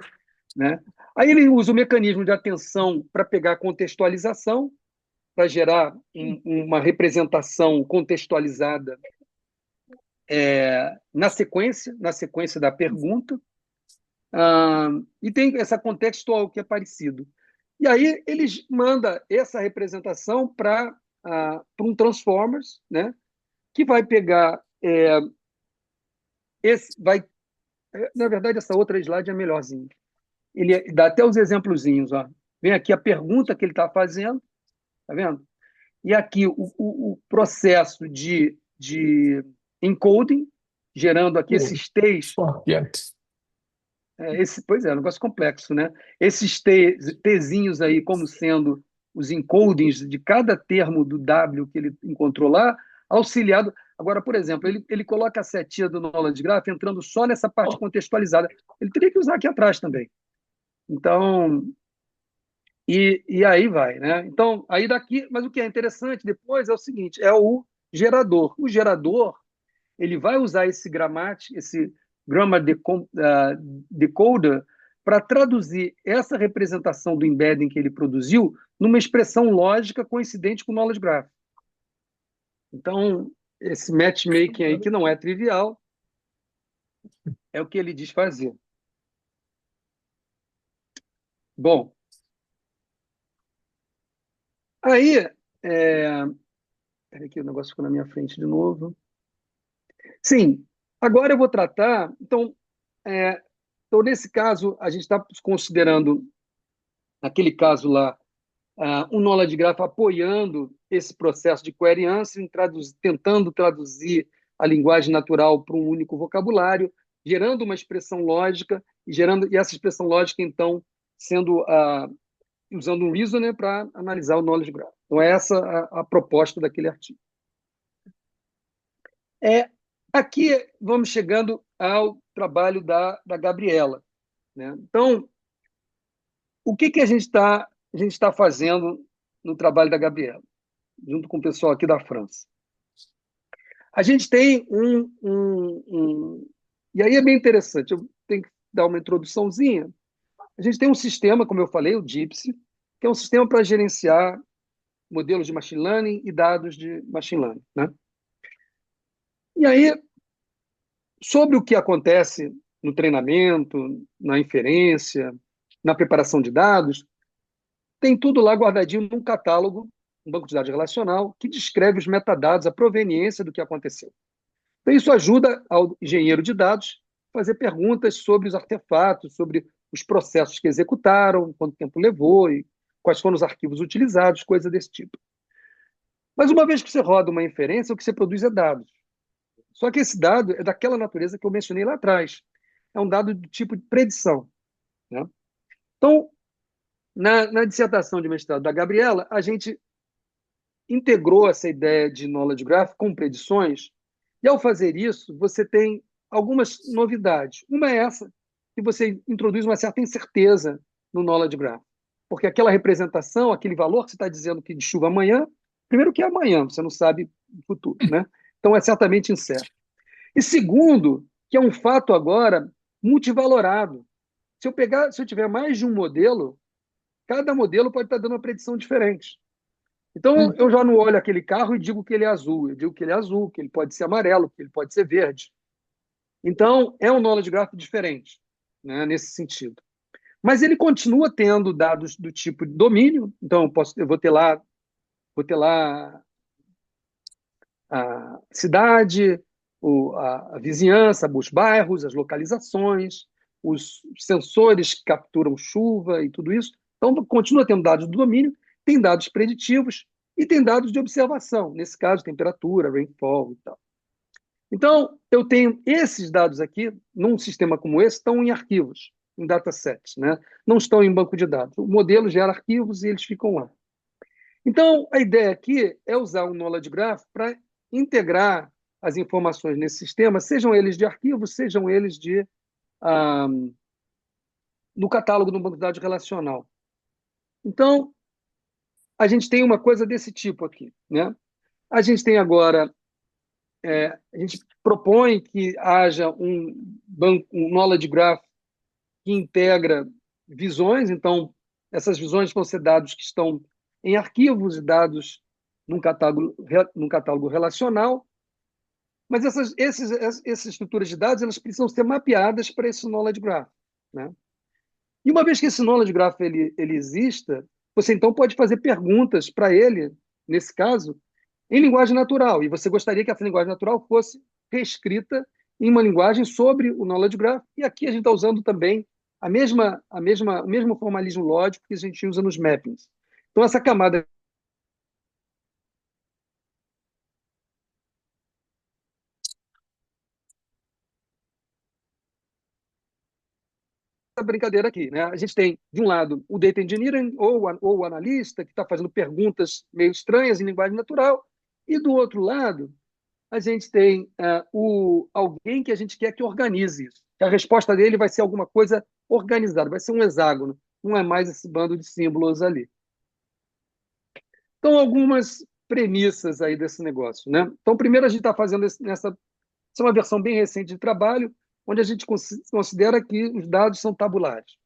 né? Aí ele usa o mecanismo de atenção para pegar contextualização, para gerar uma representação contextualizada na sequência da pergunta. E tem essa contextual que é parecido. E aí eles manda essa representação para um Transformers, né? Que vai pegar na verdade essa outra slide é melhorzinha. Ele dá até os exemplozinhos, ó. Vem aqui a pergunta que ele está fazendo, tá vendo? E aqui o processo de encoding, gerando aqui esses T's. Importante. Pois é um negócio complexo, né? Esses Tzinhos aí como sendo os encodings de cada termo do W que ele encontrou lá, auxiliado. Agora, por exemplo, ele coloca a setinha do Knowledge Graph entrando só nessa parte Oh, contextualizada. Ele teria que usar aqui atrás também. Então, e aí vai, né? Então, aí daqui, mas o que é interessante depois é o seguinte, é o gerador. O gerador, ele vai usar esse grammar decoder para traduzir essa representação do embedding que ele produziu numa expressão lógica coincidente com o knowledge graph. Então, esse matchmaking aí, que não é trivial, é o que ele diz fazer. Bom, aí, peraí que o negócio ficou na minha frente de novo. Sim, agora eu vou tratar. Então, nesse caso, a gente está considerando, naquele caso lá, um knowledge graph apoiando esse processo de query answering, tentando traduzir a linguagem natural para um único vocabulário, gerando uma expressão lógica, e essa expressão lógica, então, sendo usando um reasoner para analisar o knowledge graph. Então, é essa a proposta daquele artigo. Aqui vamos chegando ao trabalho da Gabriela, né? Então, o que a gente está fazendo no trabalho da Gabriela, junto com o pessoal aqui da França? A gente tem e aí é bem interessante, eu tenho que dar uma introduçãozinha. A gente tem um sistema, como eu falei, o GIPSy, que é um sistema para gerenciar modelos de machine learning e dados de machine learning, né? E aí, sobre o que acontece no treinamento, na inferência, na preparação de dados, tem tudo lá guardadinho num catálogo, um banco de dados relacional, que descreve os metadados, a proveniência do que aconteceu. Então, isso ajuda ao engenheiro de dados fazer perguntas sobre os artefatos, sobre os processos que executaram, quanto tempo levou e quais foram os arquivos utilizados, coisa desse tipo. Mas uma vez que você roda uma inferência, o que você produz é dados. Só que esse dado é daquela natureza que eu mencionei lá atrás. É um dado do tipo de predição, né? Então, na dissertação de mestrado da Gabriela, a gente integrou essa ideia de knowledge graph com predições, e ao fazer isso, você tem algumas novidades. Uma é essa, que você introduz uma certa incerteza no knowledge graph, porque aquela representação, aquele valor que você está dizendo que de chuva amanhã, primeiro que é amanhã, você não sabe o futuro, né? Então é certamente incerto. E segundo, que é um fato agora multivalorado. Se eu tiver mais de um modelo, cada modelo pode estar dando uma predição diferente. Então, eu já não olho aquele carro e digo que ele é azul. Eu digo que ele é azul, que ele pode ser amarelo, que ele pode ser verde. Então, é um knowledge graph diferente, né, nesse sentido. Mas ele continua tendo dados do tipo de domínio. Então, eu vou ter lá a cidade, a vizinhança, os bairros, as localizações, os sensores que capturam chuva e tudo isso. Então, continua tendo dados do domínio, tem dados preditivos e tem dados de observação, nesse caso, temperatura, rainfall e tal. Então, eu tenho esses dados aqui, num sistema como esse, estão em arquivos, em datasets, né? Não estão em banco de dados. O modelo gera arquivos e eles ficam lá. Então, a ideia aqui é usar o Knowledge Graph para integrar as informações nesse sistema, sejam eles de arquivos, sejam eles ah, no catálogo do banco de dados relacional. Então, a gente tem uma coisa desse tipo aqui, né? A gente tem agora, a gente propõe que haja um Knowledge Graph que integra visões, então essas visões vão ser dados que estão em arquivos e dados num catálogo relacional, mas essas estruturas de dados elas precisam ser mapeadas para esse Knowledge Graph, né? E uma vez que esse Knowledge Graph ele exista, você então pode fazer perguntas para ele, nesse caso, em linguagem natural, e você gostaria que essa linguagem natural fosse reescrita em uma linguagem sobre o Knowledge Graph, e aqui a gente está usando também o mesmo formalismo lógico que a gente usa nos mappings. Então, essa camada brincadeira aqui, né? A gente tem, de um lado, o data engineering ou o analista que está fazendo perguntas meio estranhas em linguagem natural, e do outro lado, a gente tem alguém que a gente quer que organize isso. Que a resposta dele vai ser alguma coisa organizada, vai ser um hexágono, não é mais esse bando de símbolos ali. Então, algumas premissas aí desse negócio, né? Então, primeiro a gente está fazendo essa é uma versão bem recente de trabalho, onde a gente considera que os dados são tabulares.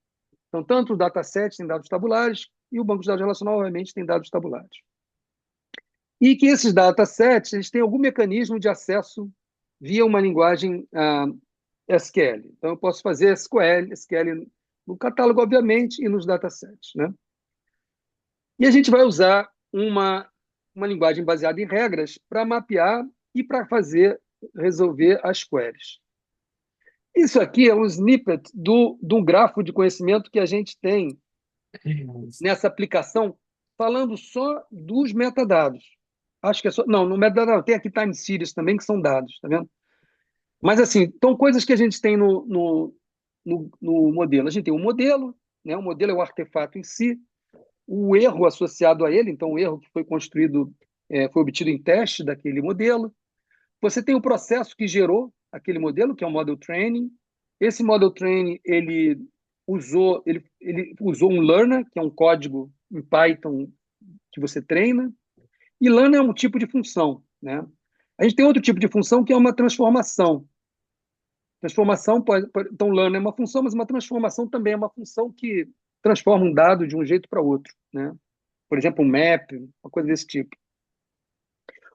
Então, tanto o dataset tem dados tabulares e o banco de dados relacional, obviamente, tem dados tabulares. E que esses datasets eles têm algum mecanismo de acesso via uma linguagem SQL. Então, eu posso fazer SQL no catálogo, obviamente, e nos datasets, né? E a gente vai usar uma linguagem baseada em regras para mapear e para resolver as queries. Isso aqui é um snippet de um grafo de conhecimento que a gente tem nessa aplicação, falando só dos metadados. Acho que é só. Não, no metadado tem aqui time series também, que são dados, tá vendo? Mas, assim, então, coisas que a gente tem no modelo. A gente tem um modelo, né? O modelo é o artefato em si, o erro associado a ele, então, o erro que foi construído, foi obtido em teste daquele modelo. Você tem o processo que gerou aquele modelo, que é o model training. Esse model training, ele usou um learner, que é um código em Python que você treina, e learner é um tipo de função, né? A gente tem outro tipo de função que é uma transformação. Então, learner é uma função, mas uma transformação também é uma função que transforma um dado de um jeito para outro, né? Por exemplo, um map, uma coisa desse tipo.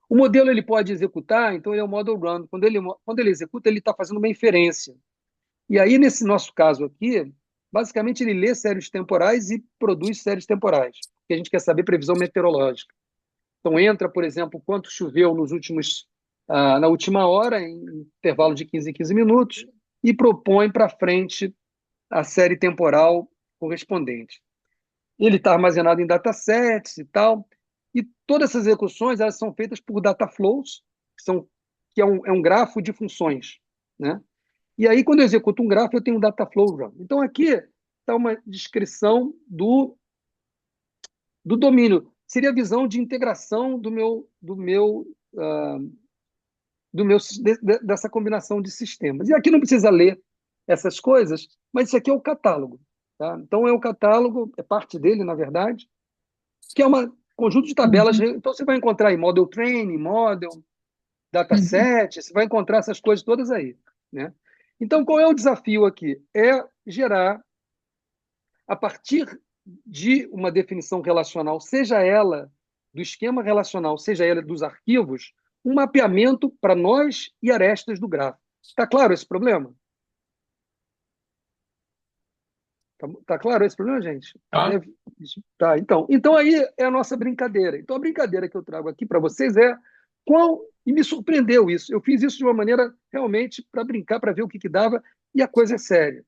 O modelo ele pode executar, então ele é o model run. Quando ele executa, ele está fazendo uma inferência. E aí, nesse nosso caso aqui, basicamente ele lê séries temporais e produz séries temporais, porque a gente quer saber previsão meteorológica. Então entra, por exemplo, quanto choveu na última hora, em intervalo de 15 em 15 minutos, e propõe para frente a série temporal correspondente. Ele está armazenado em datasets e tal, e todas essas execuções elas são feitas por data flows, que é um grafo de funções, né? E aí, quando eu executo um grafo, eu tenho um data flow run. Então, aqui está uma descrição do domínio. Seria a visão de integração dessa combinação de sistemas. E aqui não precisa ler essas coisas, mas isso aqui é o catálogo. Tá? Então, é o catálogo, é parte dele, na verdade, que é um conjunto de tabelas. Uhum, Então, você vai encontrar aí model training, model, uhum. dataset, você vai encontrar essas coisas todas aí. Né? Então, qual é o desafio aqui? É gerar, a partir de uma definição relacional, seja ela do esquema relacional, seja ela dos arquivos, um mapeamento para nós e arestas do grafo. Está claro esse problema? Tá claro esse problema, gente? Tá? Tá, então aí é a nossa brincadeira. Então a brincadeira que eu trago aqui para vocês é e me surpreendeu isso. Eu fiz isso de uma maneira realmente para brincar, para ver o que dava, e a coisa é séria.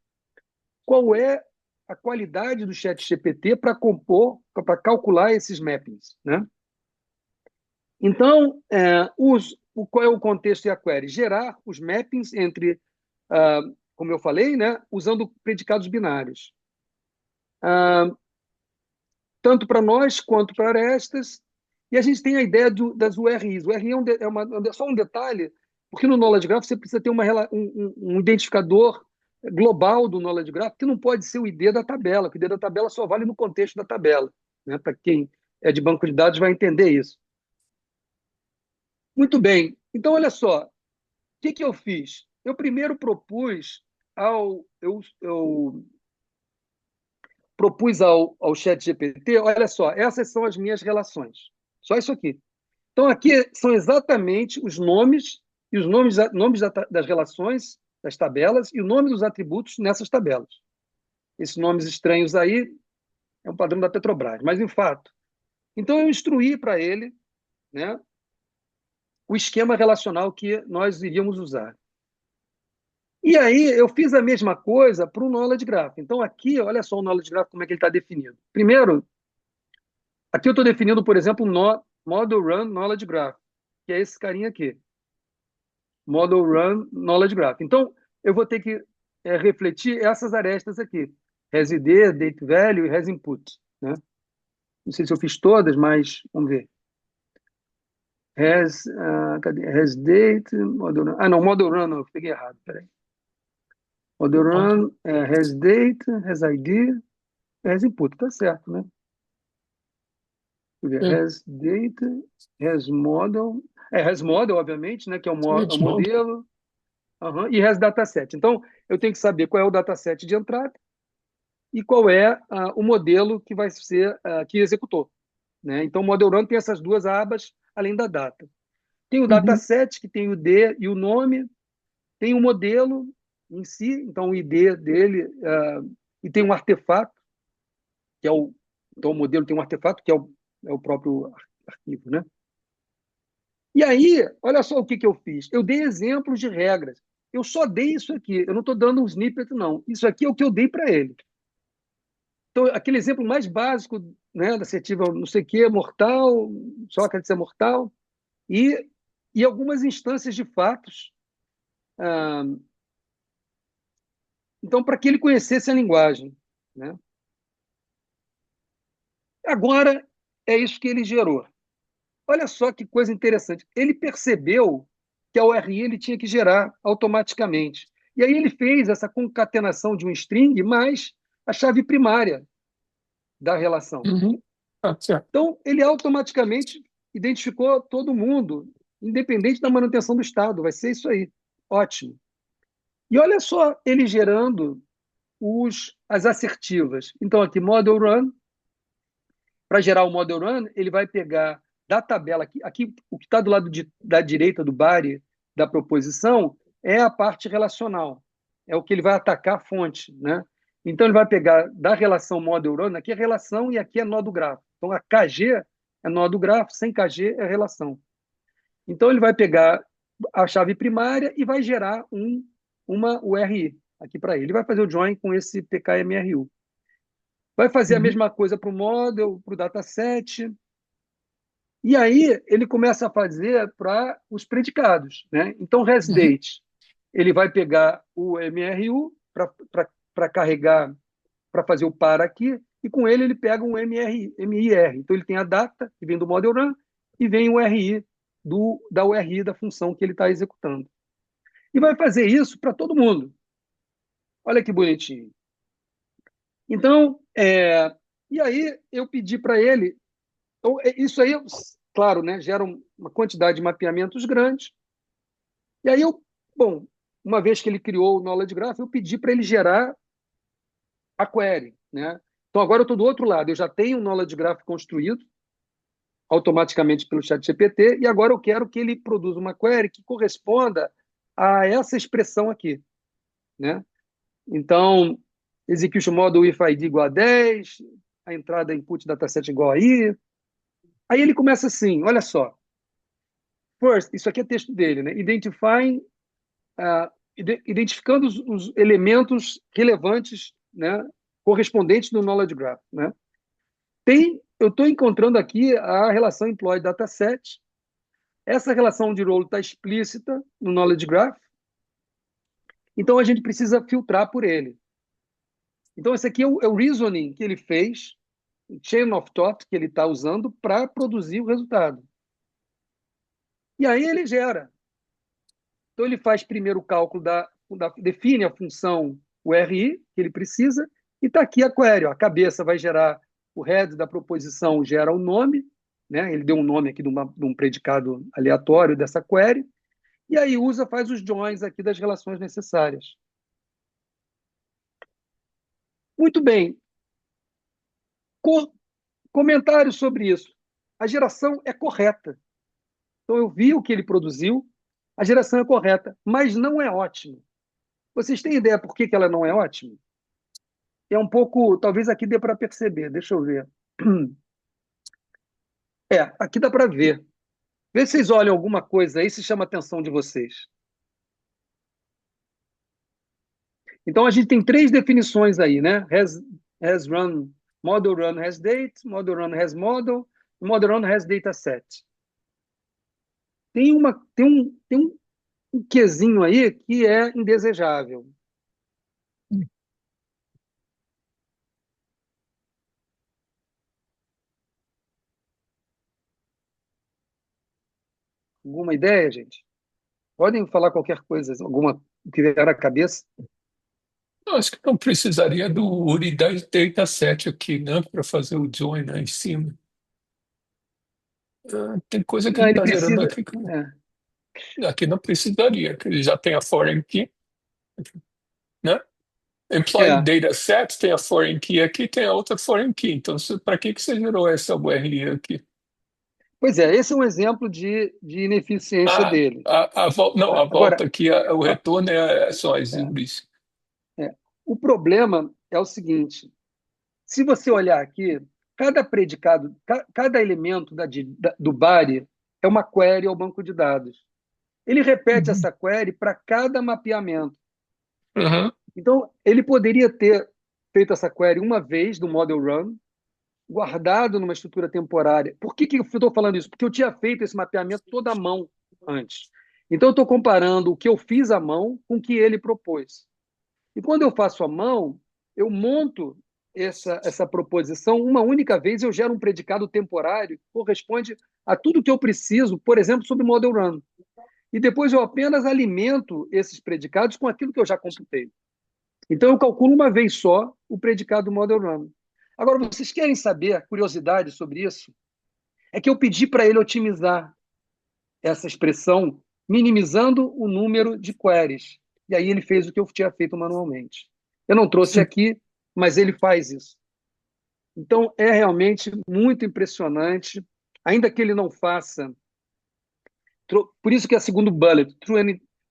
Qual é a qualidade do chat GPT para compor, para calcular esses mappings, né? Então, qual é o contexto e a query? Gerar os mappings entre, como eu falei, né, usando predicados binários. Tanto para nós quanto para arestas. E a gente tem a ideia das URIs. O URI é só um detalhe, porque no Knowledge Graph você precisa ter um identificador global do Knowledge Graph, que não pode ser o ID da tabela, porque o ID da tabela só vale no contexto da tabela. Né? Para quem é de banco de dados vai entender isso. Muito bem. Então, olha só, o que eu fiz? Eu primeiro propus ao chat GPT, olha só, essas são as minhas relações. Só isso aqui. Então, aqui são exatamente os nomes e os nomes das relações, das tabelas, e o nome dos atributos nessas tabelas. Esses nomes estranhos aí é um padrão da Petrobras, mas, em fato. Então, eu instruí para ele, né, o esquema relacional que nós iríamos usar. E aí, eu fiz a mesma coisa para o Knowledge Graph. Então, aqui, olha só o Knowledge Graph, como é que ele está definido. Primeiro, aqui eu estou definindo, por exemplo, Model Run Knowledge Graph, que é esse carinha aqui. Model Run Knowledge Graph. Então, eu vou ter que refletir essas arestas aqui. Has ID, Date Value e Has Input. Né? Não sei se eu fiz todas, mas vamos ver. Cadê? Has Date, Model Run. Ah, não, Model Run, não, eu peguei errado, peraí. Model Pronto. Run, Has Date, Has ID, Has Input, tá certo, né? É, Has Date, Has Model. Has Model, obviamente, né, que é é o de modo. modelo. Uhum, e Has Dataset. Então, eu tenho que saber qual é o dataset de entrada e qual é o modelo que vai ser que executou. Né? Então, o Model Run tem essas duas abas, além da data. Tem o Uhum, dataset, que tem o ID e o nome, tem o modelo em si, então o ID dele, e tem um artefato, que é o. Então, o modelo tem um artefato, que é o próprio arquivo. Né? E aí, olha só o que eu fiz. Eu dei exemplos de regras. Eu só dei isso aqui. Eu não estou dando um snippet, não. Isso aqui é o que eu dei para ele. Então, aquele exemplo mais básico, né, da assertiva não sei o quê, mortal, Sócrates é mortal, e, e algumas instâncias de fatos. Ah, então, para que ele conhecesse a linguagem. Né? Agora, é isso que ele gerou. Olha só que coisa interessante. Ele percebeu que a URI ele tinha que gerar automaticamente. E aí ele fez essa concatenação de um string mais a chave primária da relação. uhum. Tá certo. Então, ele automaticamente identificou todo mundo, independente da manutenção do Estado. Vai ser isso aí. Ótimo. E olha só ele gerando as assertivas. Então, aqui, Model Run. Para gerar o Model Run, ele vai pegar da tabela, aqui o que está do lado da direita do body da proposição é a parte relacional. É o que ele vai atacar a fonte. Né? Então, ele vai pegar da relação Model Run, aqui é relação e aqui é nó do grafo. Então, a KG é nó do grafo, sem KG é relação. Então, ele vai pegar a chave primária e vai gerar uma URI aqui para ele. Ele vai fazer o join com esse PKMRU. Vai fazer a Uhum. mesma coisa para o model, para o dataset. E aí ele começa a fazer para os predicados, né? Então, Uhum. ResDate, ele vai pegar o MRU para carregar, para fazer o par aqui, e com ele pega um MIR. Então, ele tem a data, que vem do model run, e vem o RI da URI da função que ele está executando. E vai fazer isso para todo mundo. Olha que bonitinho. Então, e aí eu pedi para ele. Então, isso aí, claro, né, gera uma quantidade de mapeamentos grandes. E aí bom, uma vez que ele criou o Knowledge Graph, eu pedi para ele gerar a query, né? Então agora eu estou do outro lado, eu já tenho o Knowledge Graph construído automaticamente pelo ChatGPT e agora eu quero que ele produza uma query que corresponda a essa expressão aqui, né? Então, execution model if id igual a 10, a entrada input dataset igual a i. Aí ele começa assim, olha só. First, isso aqui é texto dele, né? Identificando os elementos relevantes, né, correspondentes no Knowledge Graph. Né? Eu estou encontrando aqui a relação employee dataset. Essa relação de role está explícita no Knowledge Graph, então a gente precisa filtrar por ele. Então, esse aqui é o reasoning que ele fez, o chain of thought que ele está usando para produzir o resultado. E aí ele gera. Então, ele faz primeiro o cálculo define a função URI que ele precisa, e está aqui a query. Ó. A cabeça vai gerar o head da proposição, gera o nome, né? Ele deu um nome aqui de um predicado aleatório dessa query, e aí faz os joins aqui das relações necessárias. Muito bem. Comentários sobre isso. A geração é correta. Então, eu vi o que ele produziu, a geração é correta, mas não é ótima. Vocês têm ideia por que ela não é ótima? É um pouco, talvez aqui dê para perceber, deixa eu ver. Aqui dá para ver. Vê se vocês olham alguma coisa aí, se chama a atenção de vocês. Então, a gente tem três definições aí, né? Has run, model run has date, model run has model, model run has dataset. Tem um quezinho aí que é indesejável. Alguma ideia, gente? Podem falar qualquer coisa, alguma que vier à cabeça? Eu acho que não precisaria do URI dataset aqui, né, para fazer o join lá em cima. Tem coisa que Não, ele ele está gerando precisa. aqui que É, aqui não precisaria, que ele já tem a foreign key, né? Employee é. data set tem a foreign key aqui, tem a outra foreign key. Então, para que você gerou essa URI aqui? Pois é, esse é um exemplo de ineficiência Ah, dele. não, a Agora, volta aqui, o ó, retorno é só as é, URIs. o problema é o seguinte: se você olhar aqui, cada predicado, cada elemento do body é uma query ao banco de dados. Ele repete Uhum. essa query para cada mapeamento. Uhum. Então, ele poderia ter feito essa query uma vez do model run, guardado numa estrutura temporária. Por que eu estou falando isso? Porque eu tinha feito esse mapeamento toda à mão antes. Então, eu estou comparando o que eu fiz à mão com o que ele propôs. E quando eu faço à mão, eu monto essa proposição uma única vez, eu gero um predicado temporário que corresponde a tudo que eu preciso, por exemplo, sobre o Model Run. E depois eu apenas alimento esses predicados com aquilo que eu já computei. Então eu calculo uma vez só o predicado do Model Run. Agora, vocês querem saber a curiosidade sobre isso? É que eu pedi para ele otimizar essa expressão, minimizando o número de queries. E aí ele fez o que eu tinha feito manualmente. Eu não trouxe aqui, mas ele faz isso. Então, é realmente muito impressionante, ainda que ele não faça. Por isso que é o segundo bullet,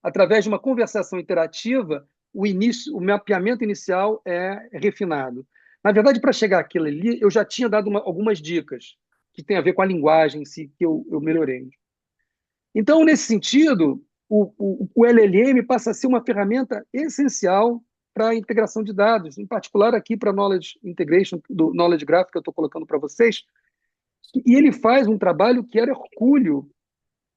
através de uma conversação interativa, o mapeamento inicial é refinado. Na verdade, para chegar àquilo ali, eu já tinha dado algumas dicas que tem a ver com a linguagem em si, que eu melhorei. Então, nesse sentido, o LLM passa a ser uma ferramenta essencial para a integração de dados, em particular aqui para a Knowledge Integration, do Knowledge Graph que eu estou colocando para vocês, e ele faz um trabalho que era hercúleo,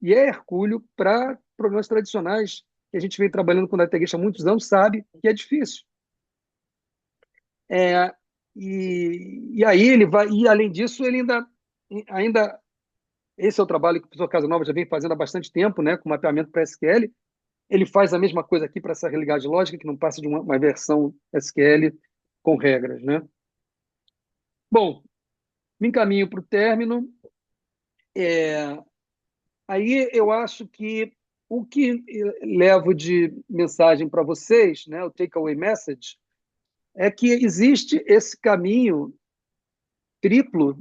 e é hercúleo para problemas tradicionais que a gente vem trabalhando com Data Integration há muitos anos, sabe que é difícil. É, e aí ele vai, e além disso, ele ainda esse é o trabalho que o professor Casanova já vem fazendo há bastante tempo, né, com mapeamento para SQL. Ele faz a mesma coisa aqui para essa realidade lógica, que não passa de uma versão SQL com regras, né? Bom, me encaminho para o término. Aí eu acho que o que levo de mensagem para vocês, né, o takeaway message, é que existe esse caminho triplo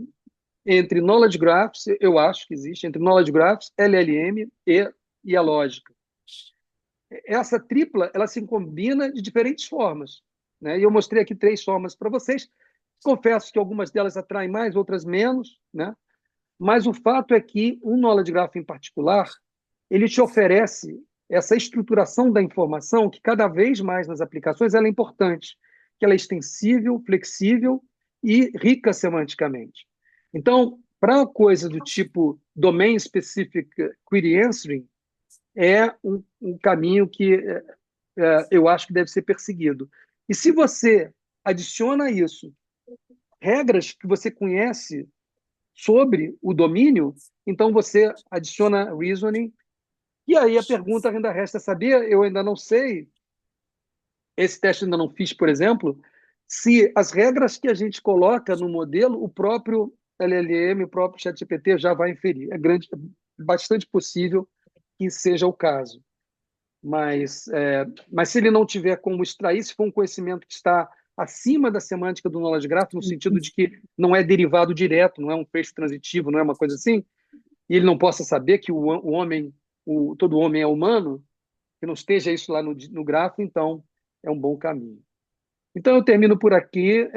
entre knowledge graphs, eu acho que existe, entre knowledge graphs, LLM e a lógica. Essa tripla, ela se combina de diferentes formas, né? E eu mostrei aqui 3 formas para vocês. Confesso que algumas delas atraem mais, outras menos, né? Mas o fato é que um knowledge graph em particular, ele te oferece essa estruturação da informação que cada vez mais nas aplicações ela é importante, que ela é extensível, flexível e rica semanticamente. Então, para coisa do tipo Domain Specific Query Answering, é um caminho que eu acho que deve ser perseguido. E se você adiciona a isso regras que você conhece sobre o domínio, então você adiciona reasoning. E aí a pergunta ainda resta saber, eu ainda não sei, esse teste ainda não fiz, por exemplo, se as regras que a gente coloca no modelo, o próprio LLM, o próprio ChatGPT já vai inferir. Bastante possível que seja o caso. Mas se ele não tiver como extrair, se for um conhecimento que está acima da semântica do knowledge graph, no sentido de que não é derivado direto, não é um feixe transitivo, não é uma coisa assim, e ele não possa saber que todo homem é humano, que não esteja isso lá no grafo, então é um bom caminho. Então eu termino por aqui,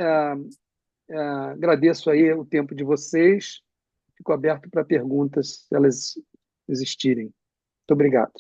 agradeço aí o tempo de vocês, fico aberto para perguntas, se elas existirem. Muito obrigado.